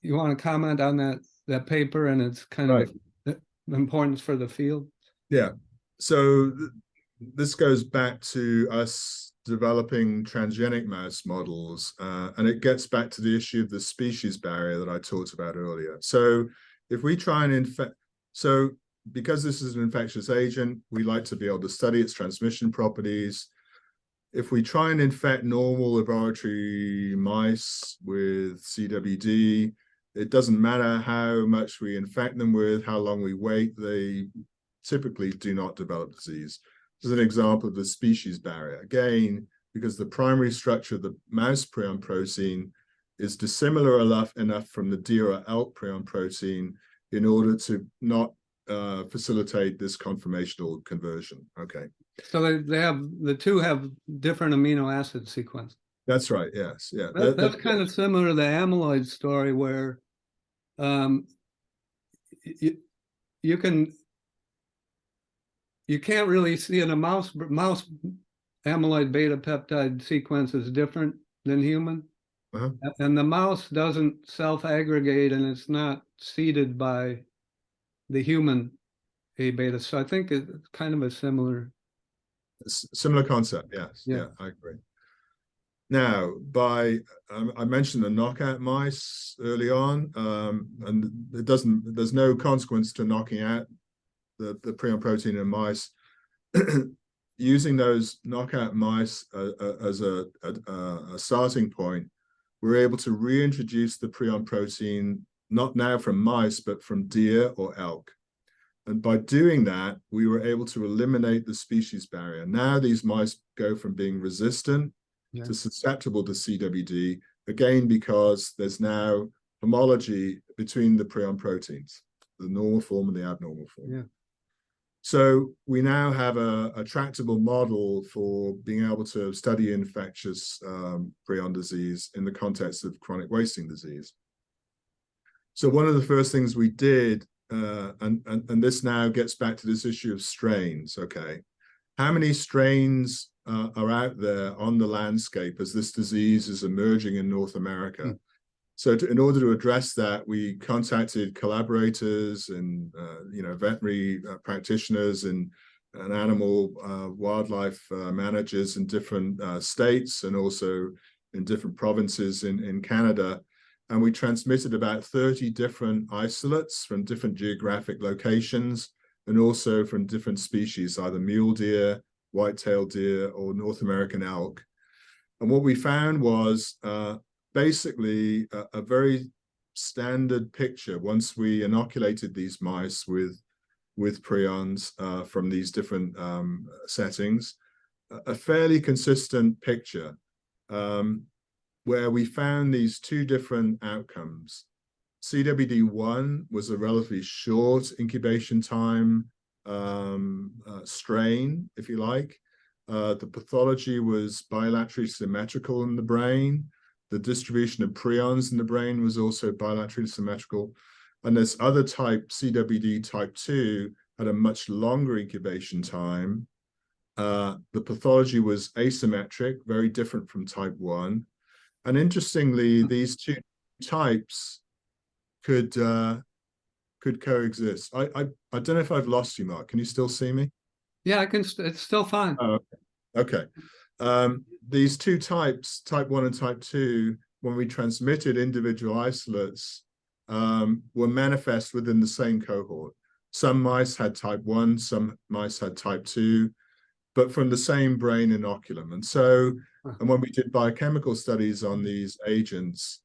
You want to comment on that paper and its kind of importance for the field? Yeah. So this goes back to us developing transgenic mouse models, and it gets back to the issue of the species barrier that I talked about earlier. So if we try and because this is an infectious agent, we like to be able to study its transmission properties. If we try and infect normal laboratory mice with CWD, it doesn't matter how much we infect them with, how long we wait, they typically do not develop disease. This is an example of the species barrier. Again, because the primary structure of the mouse prion protein is dissimilar enough from the deer or elk prion protein in order to not facilitate this conformational conversion. Okay. So the two have different amino acid sequence. That's right. Yes. Yeah. That's kind of similar to the amyloid story, where you can't really see in a mouse amyloid beta peptide sequence is different than human. And the mouse doesn't self-aggregate, and it's not seeded by the human A beta. So I think it's kind of a similar concept. Yes. Yeah, I agree. Now, I mentioned the knockout mice early on, and there's no consequence to knocking out the prion protein in mice. Using those knockout mice as a starting point, we're able to reintroduce the prion protein, not now from mice, but from deer or elk. And by doing that, we were able to eliminate the species barrier. Now these mice go from being resistant to susceptible to CWD, again, because there's now homology between the prion proteins, the normal form and the abnormal form. Yeah. So we now have a tractable model for being able to study infectious prion disease in the context of chronic wasting disease. So one of the first things we did, and this now gets back to this issue of strains, okay? how many strains are out there on the landscape as this disease is emerging in North America. So in order to address that, we contacted collaborators and veterinary practitioners and animal wildlife managers in different states and also in different provinces in Canada. And we transmitted about 30 different isolates from different geographic locations and also from different species, either mule deer, white-tailed deer, or North American elk. And what we found was basically a very standard picture once we inoculated these mice with prions from these different settings, a fairly consistent picture where we found these two different outcomes. CWD1 was a relatively short incubation time strain, if you like. The pathology was bilaterally symmetrical in the brain. The distribution of prions in the brain was also bilaterally symmetrical. And this other type, CWD type 2, had a much longer incubation time. The pathology was asymmetric, very different from type 1. And interestingly, these two types could coexist. I don't know if I've lost you, Mark. Can you still see me? Yeah, I can. It's still fine. Oh, okay. These two types, type 1 and type 2, when we transmitted individual isolates, were manifest within the same cohort. Some mice had type 1, some mice had type 2, but from the same brain inoculum. And so, and when we did biochemical studies on these agents,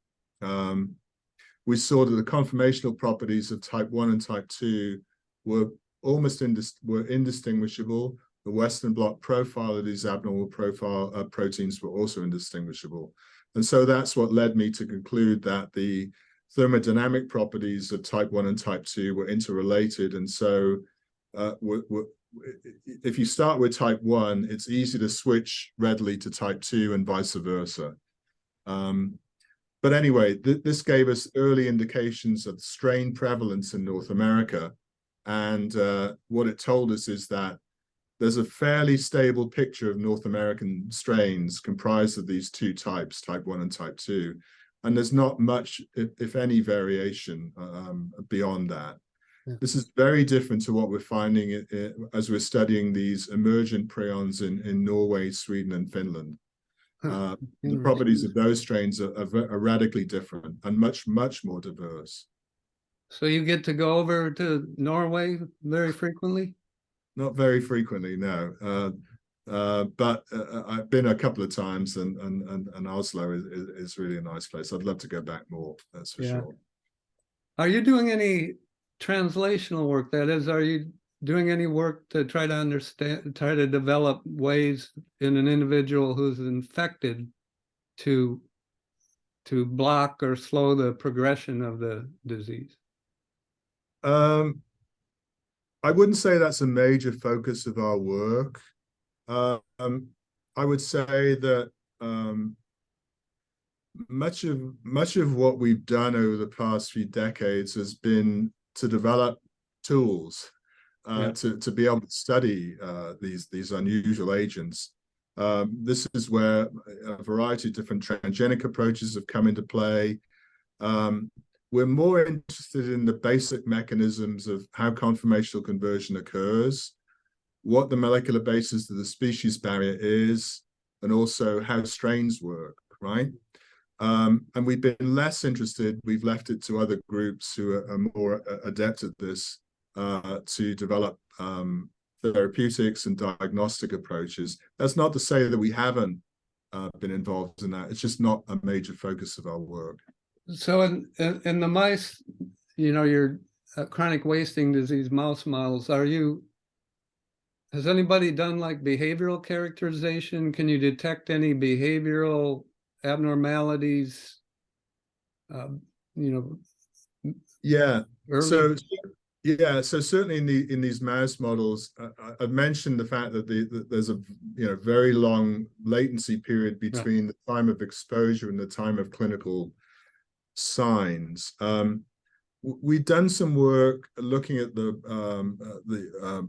we saw that the conformational properties of type 1 and type 2 were almost indistinguishable. The Western blot profile of these abnormal profile proteins were also indistinguishable. And so that's what led me to conclude that the thermodynamic properties of type 1 and type 2 were interrelated. And so if you start with type 1, it's easy to switch readily to type 2 and vice versa. But anyway, this gave us early indications of strain prevalence in North America. And what it told us is that there's a fairly stable picture of North American strains comprised of these two types, type 1 and type 2. And there's not much, if any, variation beyond that. Yeah. This is very different to what we're finding as we're studying these emergent prions in Norway, Sweden, and Finland. The properties of those strains are radically different and much, much more diverse. So you get to go over to Norway very frequently? Not very frequently, no. But I've been a couple of times, and Oslo is really a nice place. I'd love to go back more, that's for sure. Are you doing any translational work? That is, are you doing any work to try to understand, try to develop ways in an individual who's infected to block or slow the progression of the disease? I wouldn't say that's a major focus of our work. I would say that much of what we've done over the past few decades has been to develop tools to be able to study these unusual agents. This is where a variety of different transgenic approaches have come into play. We're more interested in the basic mechanisms of how conformational conversion occurs, what the molecular basis of the species barrier is, and also how strains work, right? And we've been less interested, we've left it to other groups who are more adept at this to develop therapeutics and diagnostic approaches. That's not to say that we haven't been involved in that. It's just not a major focus of our work. So in the mice, you know, your chronic wasting disease mouse models, has anybody done like behavioral characterization? Can you detect any behavioral abnormalities, you know? Yeah, early? So certainly in these mouse models, I've mentioned the fact that there's a very long latency period between the time of exposure and the time of clinical signs. we've done some work looking at the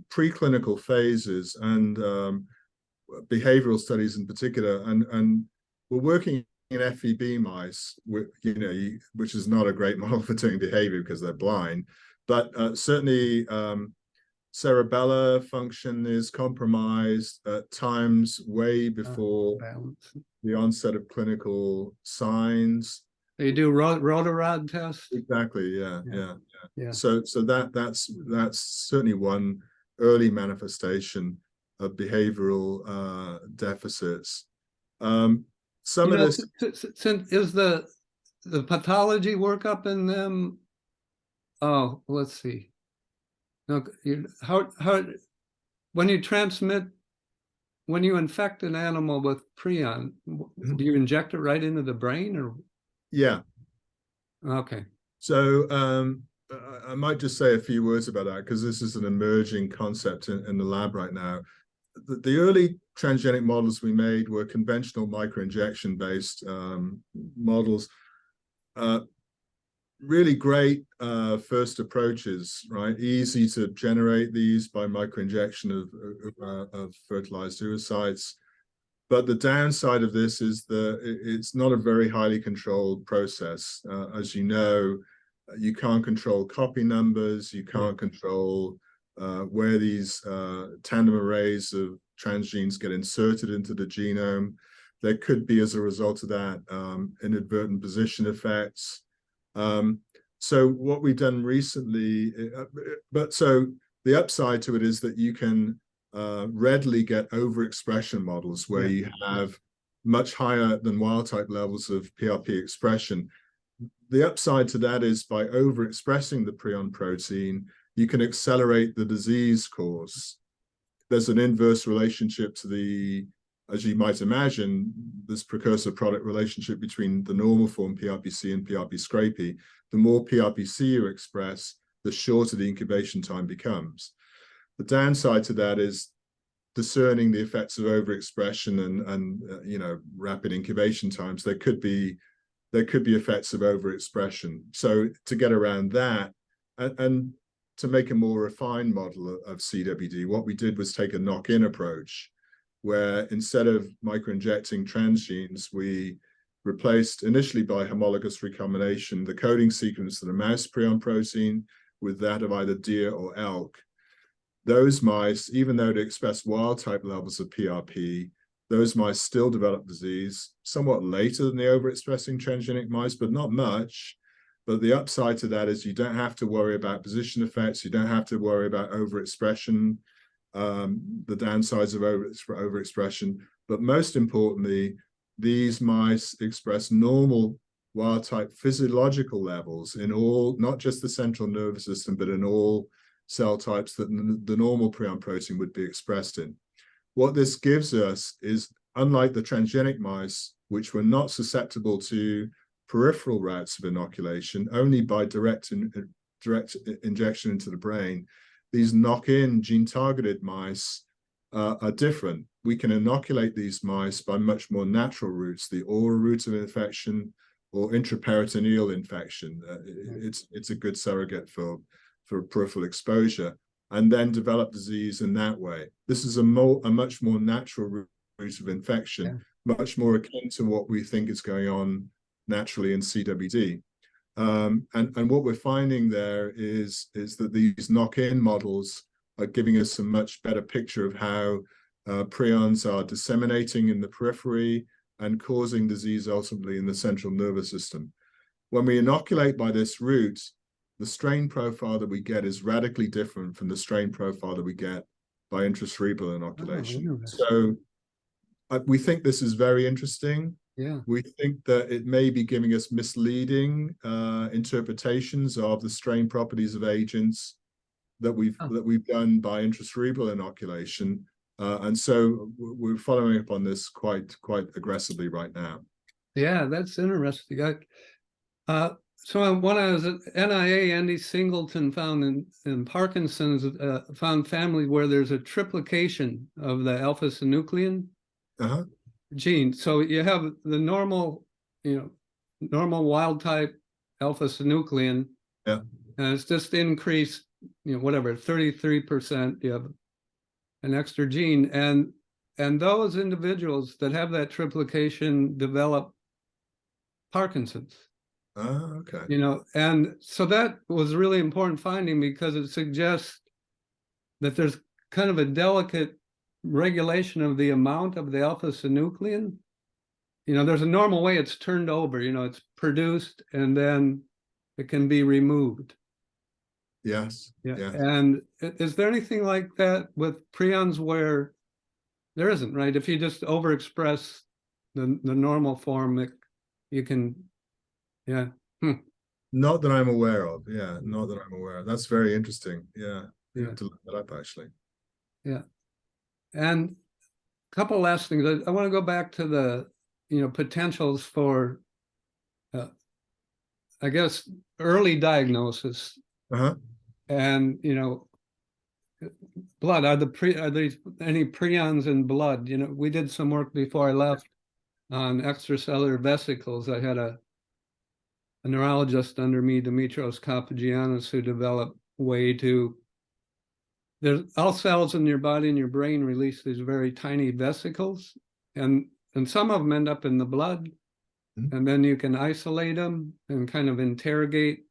preclinical phases and behavioral studies in particular, and we're working in FEB mice, which is not a great model for doing behavior because they're blind, but certainly cerebellar function is compromised at times way before the onset of clinical signs. You do rotarod tests? Exactly. Yeah. So that's certainly one early manifestation of behavioral deficits. Some of this is the pathology workup in them. Oh, let's see. Now, how when you infect an animal with prion, do you inject it right into the brain, or? Yeah. Okay. So I might just say a few words about that because this is an emerging concept in the lab right now. The early transgenic models we made were conventional microinjection based models. Really great first approaches, right? Easy to generate these by microinjection of fertilized oocytes. But the downside of this is it's not a very highly controlled process. As you know, you can't control copy numbers, you can't control where these tandem arrays of transgenes get inserted into the genome. There could be, as a result of that, inadvertent position effects. So what we've done recently, so the upside to it is that you can readily get overexpression models where you have much higher than wild type levels of PRP expression. The upside to that is by overexpressing the prion protein, you can accelerate the disease course. There's an inverse relationship to the, as you might imagine, this precursor product relationship between the normal form PrPSc and PrPSc. The more PrPSc you express, the shorter the incubation time becomes. The downside to that is discerning the effects of overexpression and rapid incubation times. There could be effects of overexpression. So to get around that and to make a more refined model of CWD, what we did was take a knock-in approach, where instead of microinjecting transgenes, we replaced initially by homologous recombination the coding sequence of the mouse prion protein with that of either deer or elk. Those mice, even though they express wild type levels of PRP, those mice still develop disease somewhat later than the overexpressing transgenic mice, but not much. But the upside to that is you don't have to worry about position effects. You don't have to worry about overexpression, the downsides of overexpression. But most importantly, these mice express normal wild type physiological levels in all, not just the central nervous system, but in all cell types that the normal prion protein would be expressed in. What this gives us is, unlike the transgenic mice, which were not susceptible to peripheral routes of inoculation, only by direct injection into the brain, these knock-in gene-targeted mice are different. We can inoculate these mice by much more natural routes, the oral route of infection or intraperitoneal infection. It's a good surrogate for peripheral exposure, and then develop disease in that way. This is a much more natural route of infection, much more akin to what we think is going on naturally in CWD. And what we're finding there is that these knock-in models are giving us a much better picture of how prions are disseminating in the periphery and causing disease ultimately in the central nervous system. When we inoculate by this route, the strain profile that we get is radically different from the strain profile that we get by intracerebral inoculation. So we think this is very interesting. Yeah. We think that it may be giving us misleading interpretations of the strain properties of agents that we've done by intracerebral inoculation. And so we're following up on this quite aggressively right now. Yeah, that's interesting. So when I was at NIA, Andy Singleton found in Parkinson's, found family where there's a triplication of the alpha-synuclein gene. So you have the normal wild type alpha-synuclein. Yeah. And it's just increased, whatever, 33%, you have an extra gene. And those individuals that have that triplication develop Parkinson's. Oh, okay. And so that was a really important finding because it suggests that there's kind of a delicate regulation of the amount of the alpha-synuclein. There's a normal way it's turned over, it's produced and then it can be removed. Yes. Yeah. Yes. And is there anything like that with prions where there isn't, right? If you just overexpress the normal form, you can, yeah. Not that I'm aware of. Yeah, not that I'm aware of. That's very interesting. Yeah. You Yeah. have to look that up, actually. Yeah. And a couple last things. I want to go back to the, potentials for, I guess, early diagnosis. Uh-huh. And, blood. Are there any prions in blood? We did some work before I left on extracellular vesicles. I had a neurologist under me, Dimitros Kapagiannis, who developed a way to, all cells in your body and your brain release these very tiny vesicles, and some of them end up in the blood, and then you can isolate them and kind of interrogate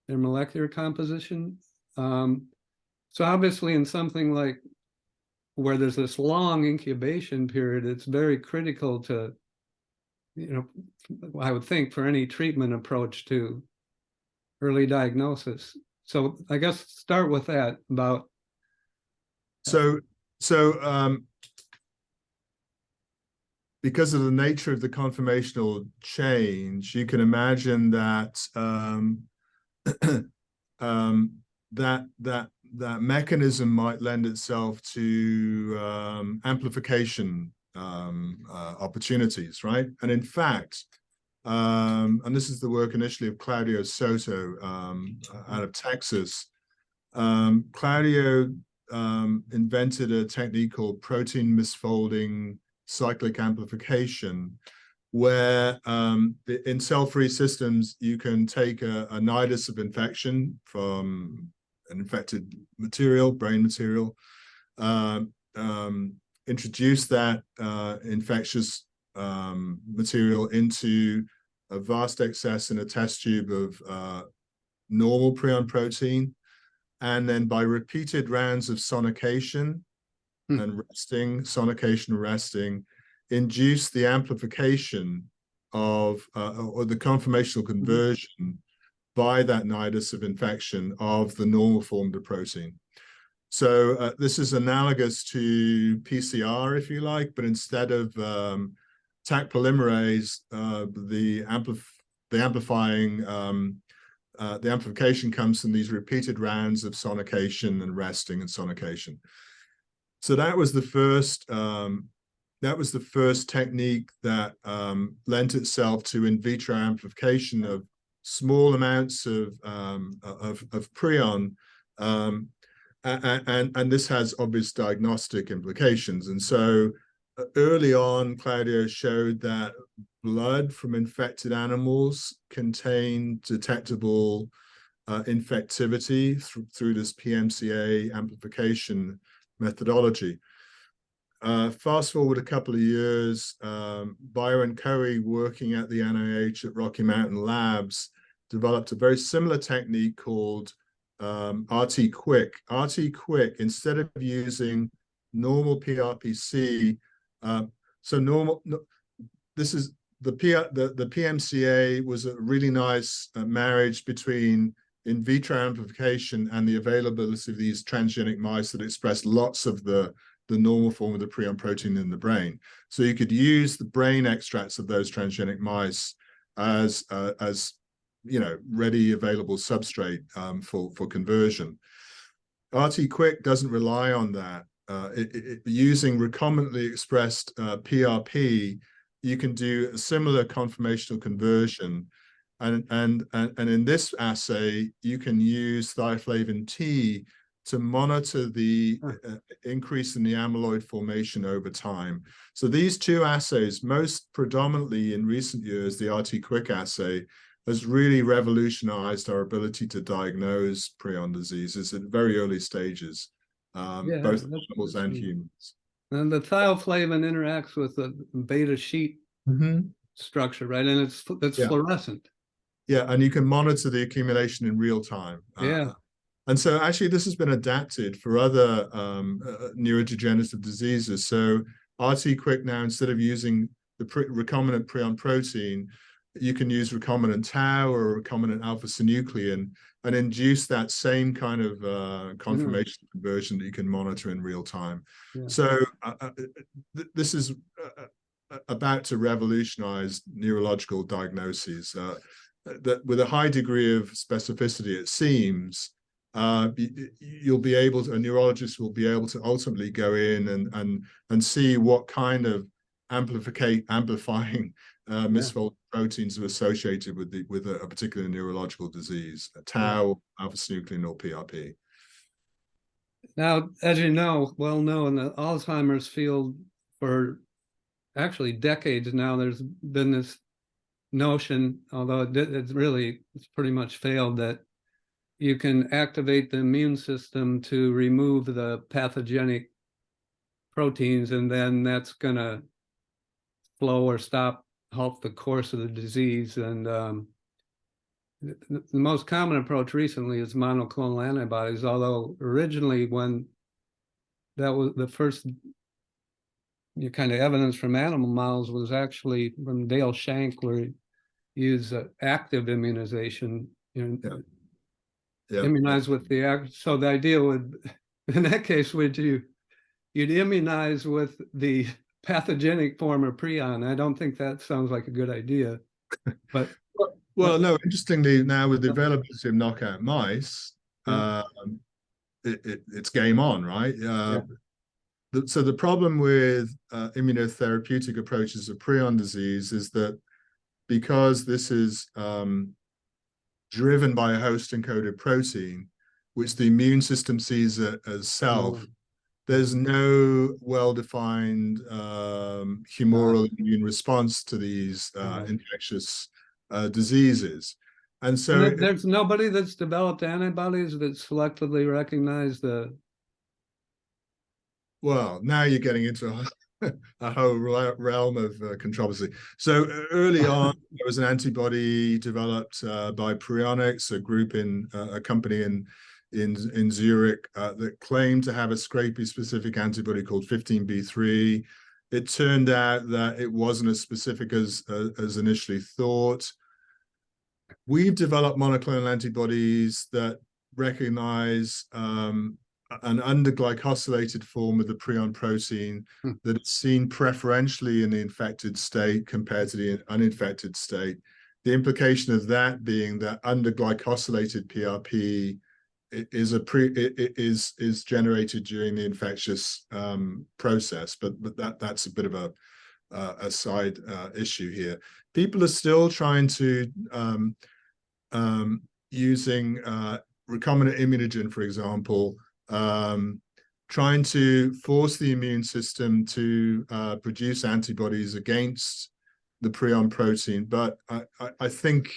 their molecular composition. So obviously in something like where there's this long incubation period, it's very critical to, I would think, for any treatment approach to early diagnosis. So I guess start with that about. So because of the nature of the conformational change, you can imagine that that mechanism might lend itself to amplification opportunities, right? And in fact, and this is the work initially of Claudio Soto out of Texas. Claudio invented a technique called protein misfolding cyclic amplification, where in cell-free systems, you can take a nidus of infection from an infected material, brain material, introduce that infectious material into a vast excess in a test tube of normal prion protein, and then by repeated rounds of sonication and resting, sonication, resting, induce the amplification of or the conformational conversion by that nidus of infection of the normal form of the protein. So this is analogous to PCR, if you like, but instead of Taq polymerase, the amplification comes from these repeated rounds of sonication and resting and sonication. So that was the first technique that lent itself to in vitro amplification of small amounts of prion, and this has obvious diagnostic implications. And so early on, Claudio showed that blood from infected animals contained detectable infectivity through this PMCA amplification methodology. Fast forward a couple of years, Byron Coey, working at the NIH at Rocky Mountain Labs, developed a very similar technique called RT-Quick. RT-Quick, instead of using normal PrPSc, this is the PMCA was a really nice marriage between in vitro amplification and the availability of these transgenic mice that express lots of the normal form of the prion protein in the brain. So you could use the brain extracts of those transgenic mice as ready available substrate for conversion. RT-Quick doesn't rely on that. Using recombinantly expressed PRP, you can do a similar conformational conversion. And in this assay, you can use thioflavin T to monitor the increase in the amyloid formation over time. So these two assays, most predominantly in recent years, the RT-Quick assay, has really revolutionized our ability to diagnose prion diseases at very early stages, Yeah, both animals and humans. And the thioflavin interacts with the beta sheet structure, right? And it's fluorescent. Yeah, and you can monitor the accumulation in real time. Yeah. And so actually this has been adapted for other neurodegenerative diseases. So RT-QuIC now, instead of using the recombinant prion protein, you can use recombinant tau or recombinant alpha-synuclein and induce that same kind of conformation conversion that you can monitor in real time. Yeah. So this is about to revolutionize neurological diagnoses. That with a high degree of specificity, it seems, you'll be able to, a neurologist will be able to ultimately go in and see what kind of amplifying misfolded proteins are associated with a particular neurological disease, tau, alpha-synuclein, or PRP. Now, as you know, well known, the Alzheimer's field for actually decades now, there's been this notion, although it's pretty much failed, that you can activate the immune system to remove the pathogenic proteins, and then that's going to slow or halt the course of the disease. And the most common approach recently is monoclonal antibodies, although originally, when that was the first kind of evidence from animal models, was actually from Dale Shank, where he used active immunization, immunize with the so the idea would, in that case, you'd immunize with the pathogenic form of prion. I don't think that sounds like a good idea, but well, no. Interestingly, now with the availability of knockout mice, it's game on, right? So the problem with immunotherapeutic approaches of prion disease is that because this is driven by a host-encoded protein, which the immune system sees as self, there's no well-defined humoral immune response to these infectious diseases. And so there's nobody that's developed antibodies that selectively recognize the... Well, now you're getting into a whole realm of controversy. So early on, there was an antibody developed by Prionics, a company in Zurich that claimed to have a scrapie-specific antibody called 15B3. It turned out that it wasn't as specific as initially thought. We've developed monoclonal antibodies that recognize an underglycosylated form of the prion protein that is seen preferentially in the infected state compared to the uninfected state. The implication of that being that underglycosylated PRP is generated during the infectious process, but that's a bit of a side issue here. People are still trying to using recombinant immunogen, for example, trying to force the immune system to produce antibodies against the prion protein, but I think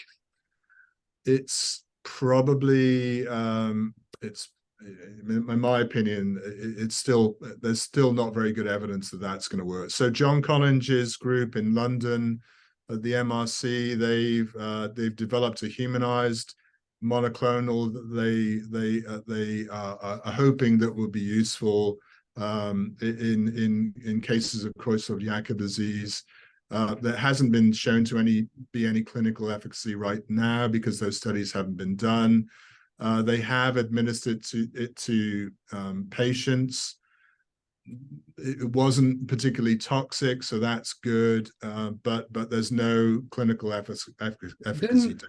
it's probably in my opinion, there's still not very good evidence that that's going to work. So John Collinge's group in London at the MRC, they've developed a humanized monoclonal that they are hoping that will be useful in cases of Creutzfeldt-Jakob disease. That hasn't been shown to be any clinical efficacy right now because those studies haven't been done. They have administered it to patients. It wasn't particularly toxic, so that's good. But there's no clinical efficacy.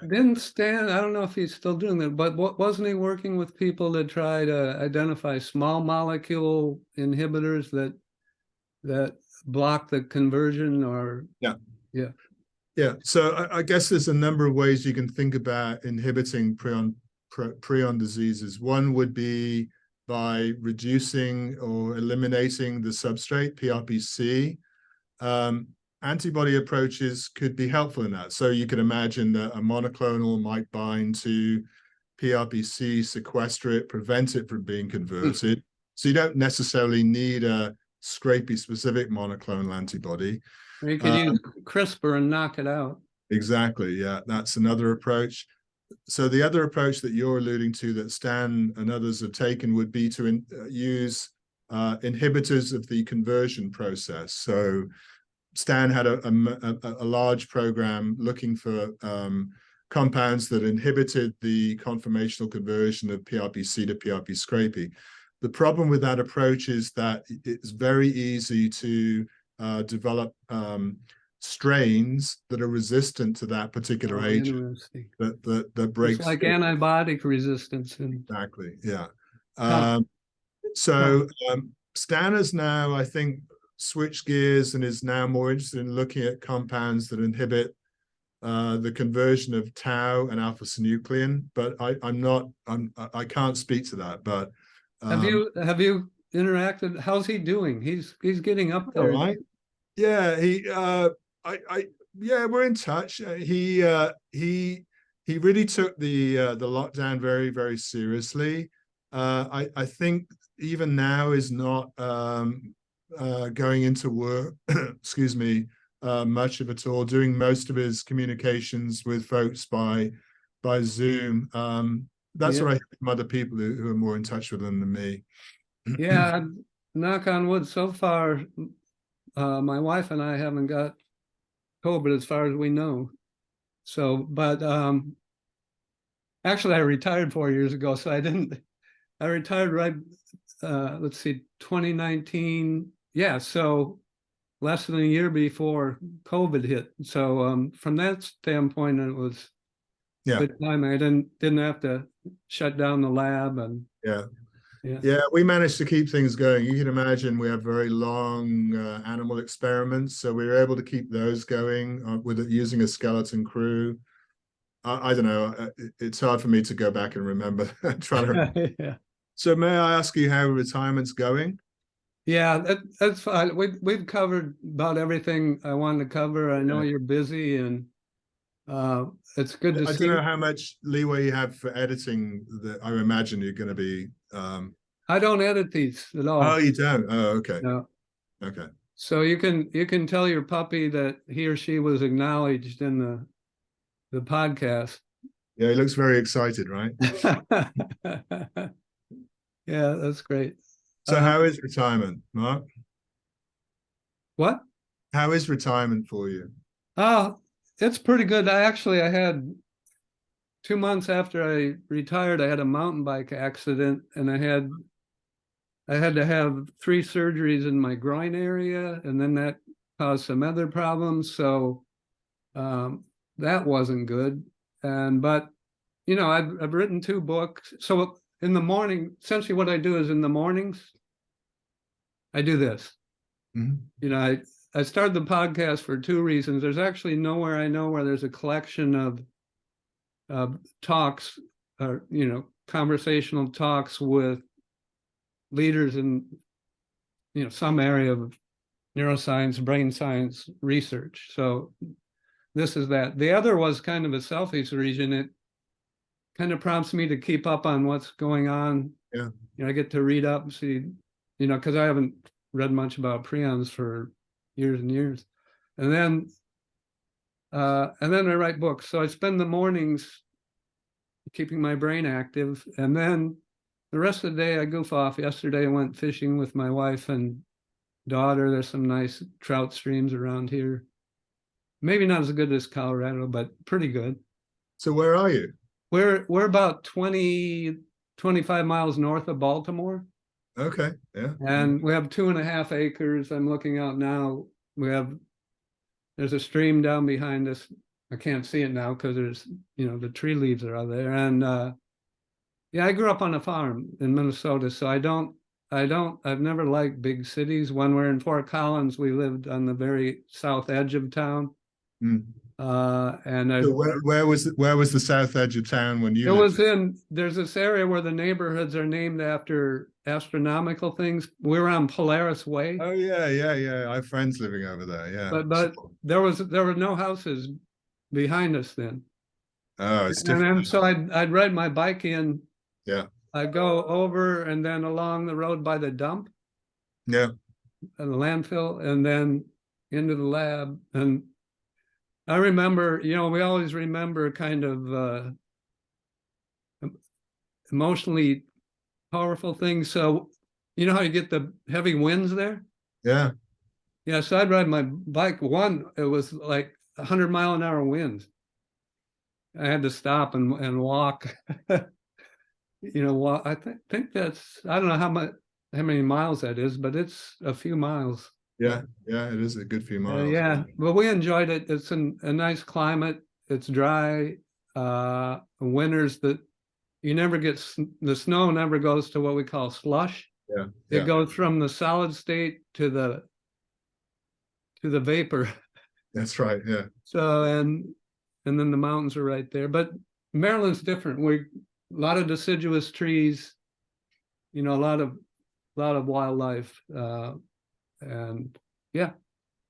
Didn't Stan? I don't know if he's still doing that, but wasn't he working with people to try to identify small molecule inhibitors that block the conversion? Or yeah. So I guess there's a number of ways you can think about inhibiting prion diseases. One would be by reducing or eliminating the substrate, PrPSc. antibody approaches could be helpful in that. So you could imagine that a monoclonal might bind to PrPSc, sequester it, prevent it from being converted. So you don't necessarily need a scrapie-specific monoclonal antibody. Or you could use CRISPR and knock it out. Exactly, yeah, that's another approach. So the other approach that you're alluding to that Stan and others have taken would be to use inhibitors of the conversion process. So Stan had a large program looking for compounds that inhibited the conformational conversion of PrPSc to PrPScrapie. The problem with that approach is that it's very easy to develop strains that are resistant to that particular agent that breaks. It's like antibiotic resistance. Exactly, yeah. Stan has now, I think, switched gears and is now more interested in looking at compounds that inhibit the conversion of tau and alpha-synuclein, but I can't speak to that. But have you interacted? How's he doing? He's getting up there. All right. Yeah, yeah, we're in touch. He really took the lockdown very, very seriously. I think even now is not going into work, excuse me, much of it all, doing most of his communications with folks by Zoom. That's what I hear from other people who are more in touch with them than me. Yeah, knock on wood, so far, my wife and I haven't got COVID as far as we know. So, but actually I retired 4 years ago, so I retired right, let's see, 2019. Yeah, so less than a year before COVID hit. So from that standpoint, it was good time. I didn't have to shut down the lab. And yeah, we managed to keep things going. You can imagine we have very long animal experiments, so we were able to keep those going with using a skeleton crew. I don't know. It's hard for me to go back and remember. Trying to. Yeah. So may I ask you how retirement's going? Yeah, that's fine. We've covered about everything I wanted to cover. I know you're busy, and it's good to see. I don't know how much leeway you have for editing. That I imagine you're going to be. I don't edit these at all. Oh, you don't? Oh, okay. No. Okay. So you can tell your puppy that he or she was acknowledged in the podcast. Yeah, he looks very excited, right? Yeah, that's great. So how is retirement, Mark? What? How is retirement for you? Oh, it's pretty good. I had 2 months after I retired, I had a mountain bike accident, and I had to have 3 surgeries in my groin area, and then that caused some other problems. So that wasn't good. But you know, I've written 2 books. So in the morning, essentially what I do is in the mornings, I do this. Mm-hmm. You know, I started the podcast for 2 reasons. There's actually nowhere I know where there's a collection of talks, or, you know, conversational talks with leaders in, you know, some area of neuroscience, brain science research. So this is that. The other was kind of a selfish reason. It kind of prompts me to keep up on what's going on. Yeah. You know, I get to read up and see, you know, because I haven't read much about prions for years and years. And then I write books. So I spend the mornings keeping my brain active. And then the rest of the day I goof off. Yesterday I went fishing with my wife and daughter. There's some nice trout streams around here. Maybe not as good as Colorado, but pretty good. So where are you? We're about 25 miles north of Baltimore. Okay, yeah. And we have 2.5 acres. I'm looking out now. There's a stream down behind us. I can't see it now because there's, you know, the tree leaves are out there. And yeah, I grew up on a farm in Minnesota, so I've never liked big cities. When we're in Fort Collins, we lived on the very south edge of town. And So where was the south edge of town when you it lived? was there's this area where the neighborhoods are named after astronomical things. We're on Polaris Way. Oh yeah. I have friends living over there. Yeah. But there were no houses behind us then. Oh, it's And different. then so I'd ride my bike in. Yeah. I'd go over and then along the road by the dump Yeah. and the landfill and then into the lab. And I remember, we always remember kind of emotionally powerful things. So you know how you get the heavy winds there? Yeah. Yeah, so I'd ride my bike. It was like 100-mile-an-hour winds. I had to stop and walk. I think that's, I don't know how many miles that is, but it's a few miles. Yeah. It is a good few miles. Yeah, but we enjoyed it. It's a nice climate. It's dry. Winters that you never get, the snow never goes to what we call slush. Yeah. It goes from the solid state to the vapor. That's right. Yeah. So, and then the mountains are right there. But Maryland's different. A lot of deciduous trees, a lot of wildlife. And yeah.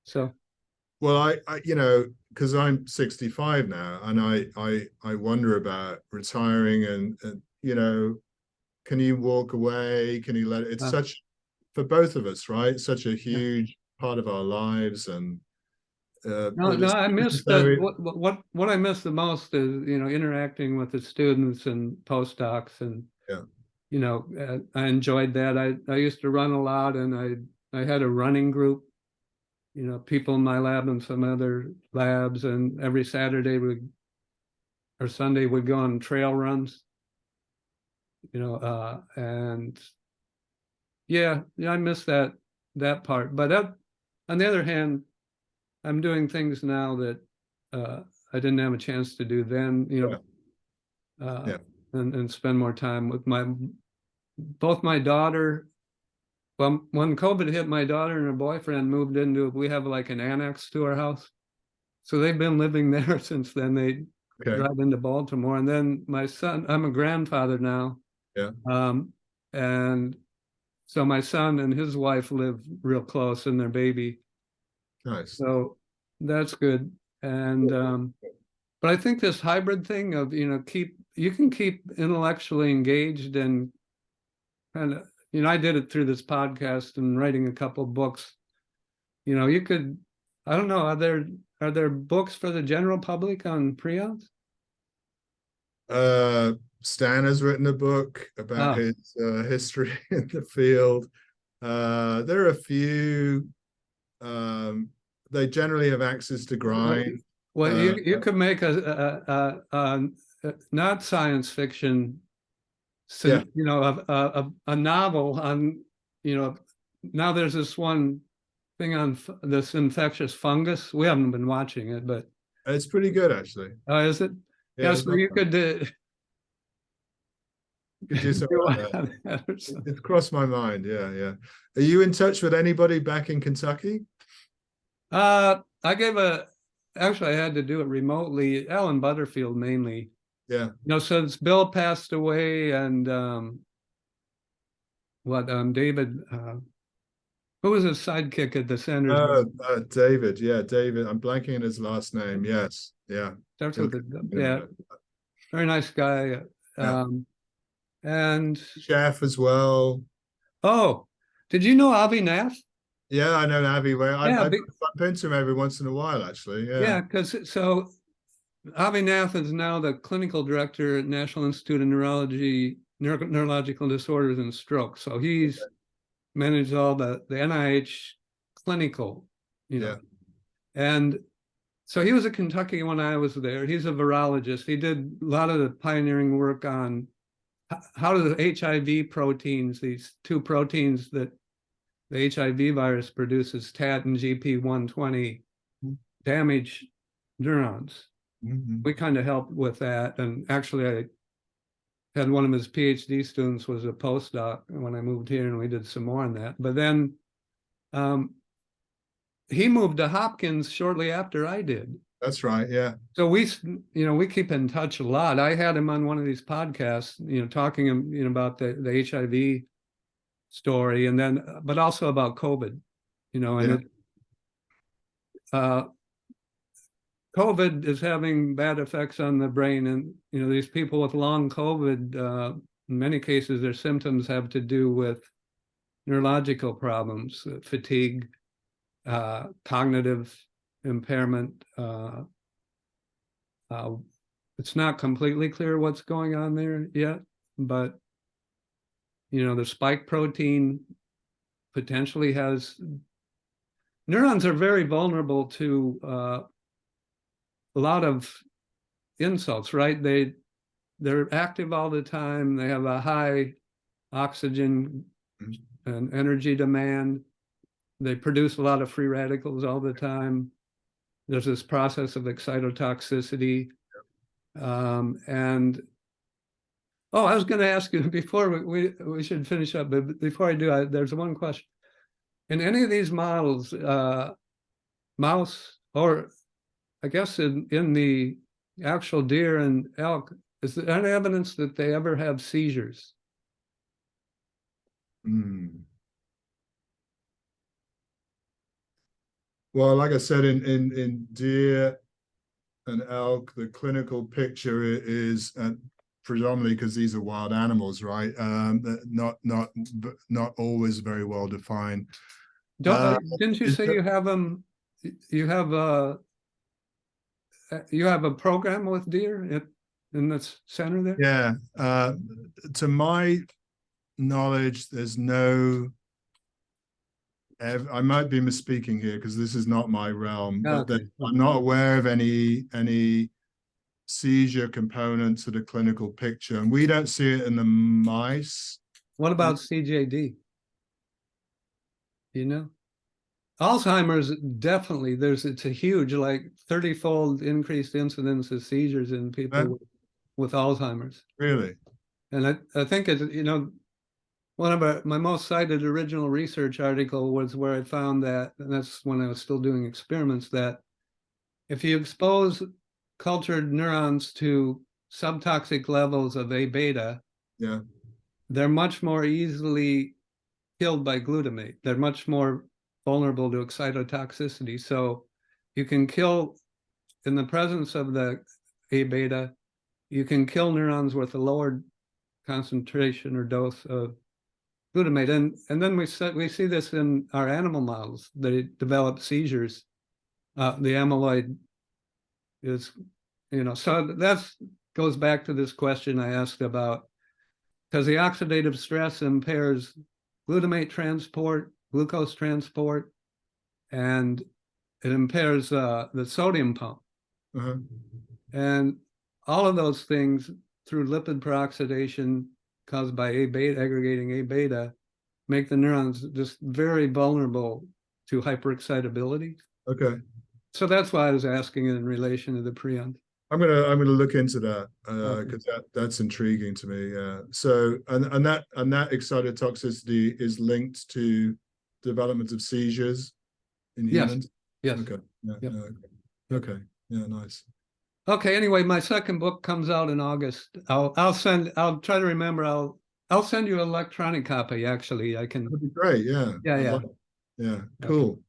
So well, I because I'm 65 now, and I wonder about retiring, and can you walk away? Can you let it? It's such, for both of us, right? Such a huge part of our lives, and no, I missed what I miss the most is interacting with the students and postdocs, and I enjoyed that. I used to run a lot, and I had a running group, people in my lab and some other labs, and every Saturday or Sunday we'd go on trail runs, and yeah, I miss that part. But on the other hand, I'm doing things now that I didn't have a chance to do then, and spend more time with both my daughter. Well, when COVID hit, my daughter and her boyfriend moved we have like an annex to our house. So they've been living there since then. They drive into Baltimore. And then my son, I'm a grandfather now. Yeah. And so my son and his wife live real close, and their baby. Nice. So that's good. And but I think this hybrid thing of you can keep intellectually engaged and kind of, I did it through this podcast and writing a couple of books. You could, I don't know, are there books for the general public on prions? Stan has written a book about his history in the field. There are a few. They generally have access to grind. Well, you could make a not science fiction, a novel on, now there's this one thing on this infectious fungus. We haven't been watching it, but it's pretty good actually. Oh, is it? Yeah, so you could do something like that. It's crossed my mind. Yeah. Are you in touch with anybody back in Kentucky? Actually, I had to do it remotely. Alan Butterfield mainly. Yeah. Since Bill passed away, and David, who was his sidekick at the center? David. Yeah, David. I'm blanking on his last name. Yes. Yeah. Starts with very nice guy. And chef as well. Oh, did you know Avi Nath? Yeah, I know Avi. I bump into him every once in a while, actually. Yeah, because Avi Nath is now the clinical director at National Institute of Neurology, Neurological Disorders and Stroke. So he's managed all the NIH clinical, And so he was at Kentucky when I was there. He's a virologist. He did a lot of the pioneering work on how do the HIV proteins, these two proteins that the HIV virus produces, TAT and GP120, damage neurons. Mm-hmm. We kind of helped with that. And actually, I had one of his PhD students was a postdoc when I moved here, and we did some more on that. But then he moved to Hopkins shortly after I did. That's right. Yeah. So we keep in touch a lot. I had him on one of these podcasts, talking about the HIV story, and then, but also about COVID, and COVID is having bad effects on the brain, and these people with long COVID, in many cases, their symptoms have to do with neurological problems, fatigue, cognitive impairment. It's not completely clear what's going on there yet, but the spike protein potentially has. Neurons are very vulnerable to a lot of insults, right? They're active all the time. They have a high oxygen and energy demand. They produce a lot of free radicals all the time. There's this process of excitotoxicity. And I was going to ask you before we should finish up, but before I do, there's one question. In any of these models, mouse, or I guess in the actual deer and elk, is there any evidence that they ever have seizures? Well, like I said, in deer and elk, the clinical picture is predominantly, because these are wild animals, right? Not always very well defined. Didn't you say you have them? You have a program with deer in the center there? Yeah. To my knowledge, there's no. I might be misspeaking here because this is not my realm, but I'm not aware of any seizure component to the clinical picture, and we don't see it in the mice. What about CJD? Alzheimer's, definitely. It's a huge, like 30-fold increased incidence of seizures in people with Alzheimer's. Really? And I think it's, one of my most cited original research article was where I found that, and that's when I was still doing experiments, that if you expose cultured neurons to subtoxic levels of A beta, they're much more easily killed by glutamate. They're much more vulnerable to excitotoxicity. So you can kill, in the presence of the A beta, you can kill neurons with a lower concentration or dose of glutamate, and then we see this in our animal models. They develop seizures. The amyloid is, so that goes back to this question I asked about, because the oxidative stress impairs glutamate transport, glucose transport, and it impairs the sodium pump. And all of those things, through lipid peroxidation caused by aggregating A beta, make the neurons just very vulnerable to hyperexcitability. Okay. So that's why I was asking it in relation to the prions. I'm gonna look into that because that's intriguing to me. Yeah. So and that excitotoxicity is linked to development of seizures in humans. Yes. Okay. Yeah. Okay. Yeah. Nice. Okay. Anyway, my second book comes out in August. I'll try to remember. I'll send you an electronic copy. Actually, I can. That'd be great. Yeah. Yeah. Cool. Okay.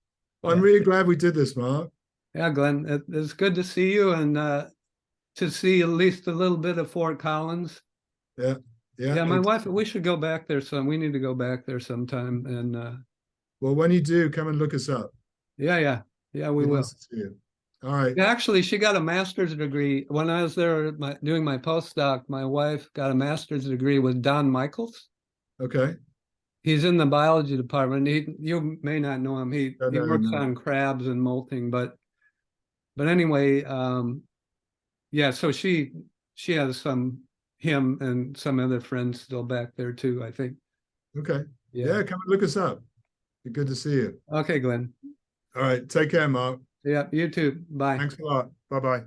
Well, I'm really glad we did this, Mark. Yeah, Glenn. It's good to see you, and to see at least a little bit of Fort Collins. Yeah. My wife. We should go back there. We need to go back there sometime. And well, when you do, come and look us up. Yeah. We will. Nice to see you. All right. Yeah, actually, she got a master's degree when I was there doing my postdoc. My wife got a master's degree with Don Michaels. Okay. He's in the biology department. You may not know him. He works on crabs and molting, but anyway, so she has him and some other friends still back there too, I think. Okay. Yeah, come and look us up. Be good to see you. Okay, Glenn. All right. Take care, Mark. Yeah, you too. Bye. Thanks a lot. Bye-bye.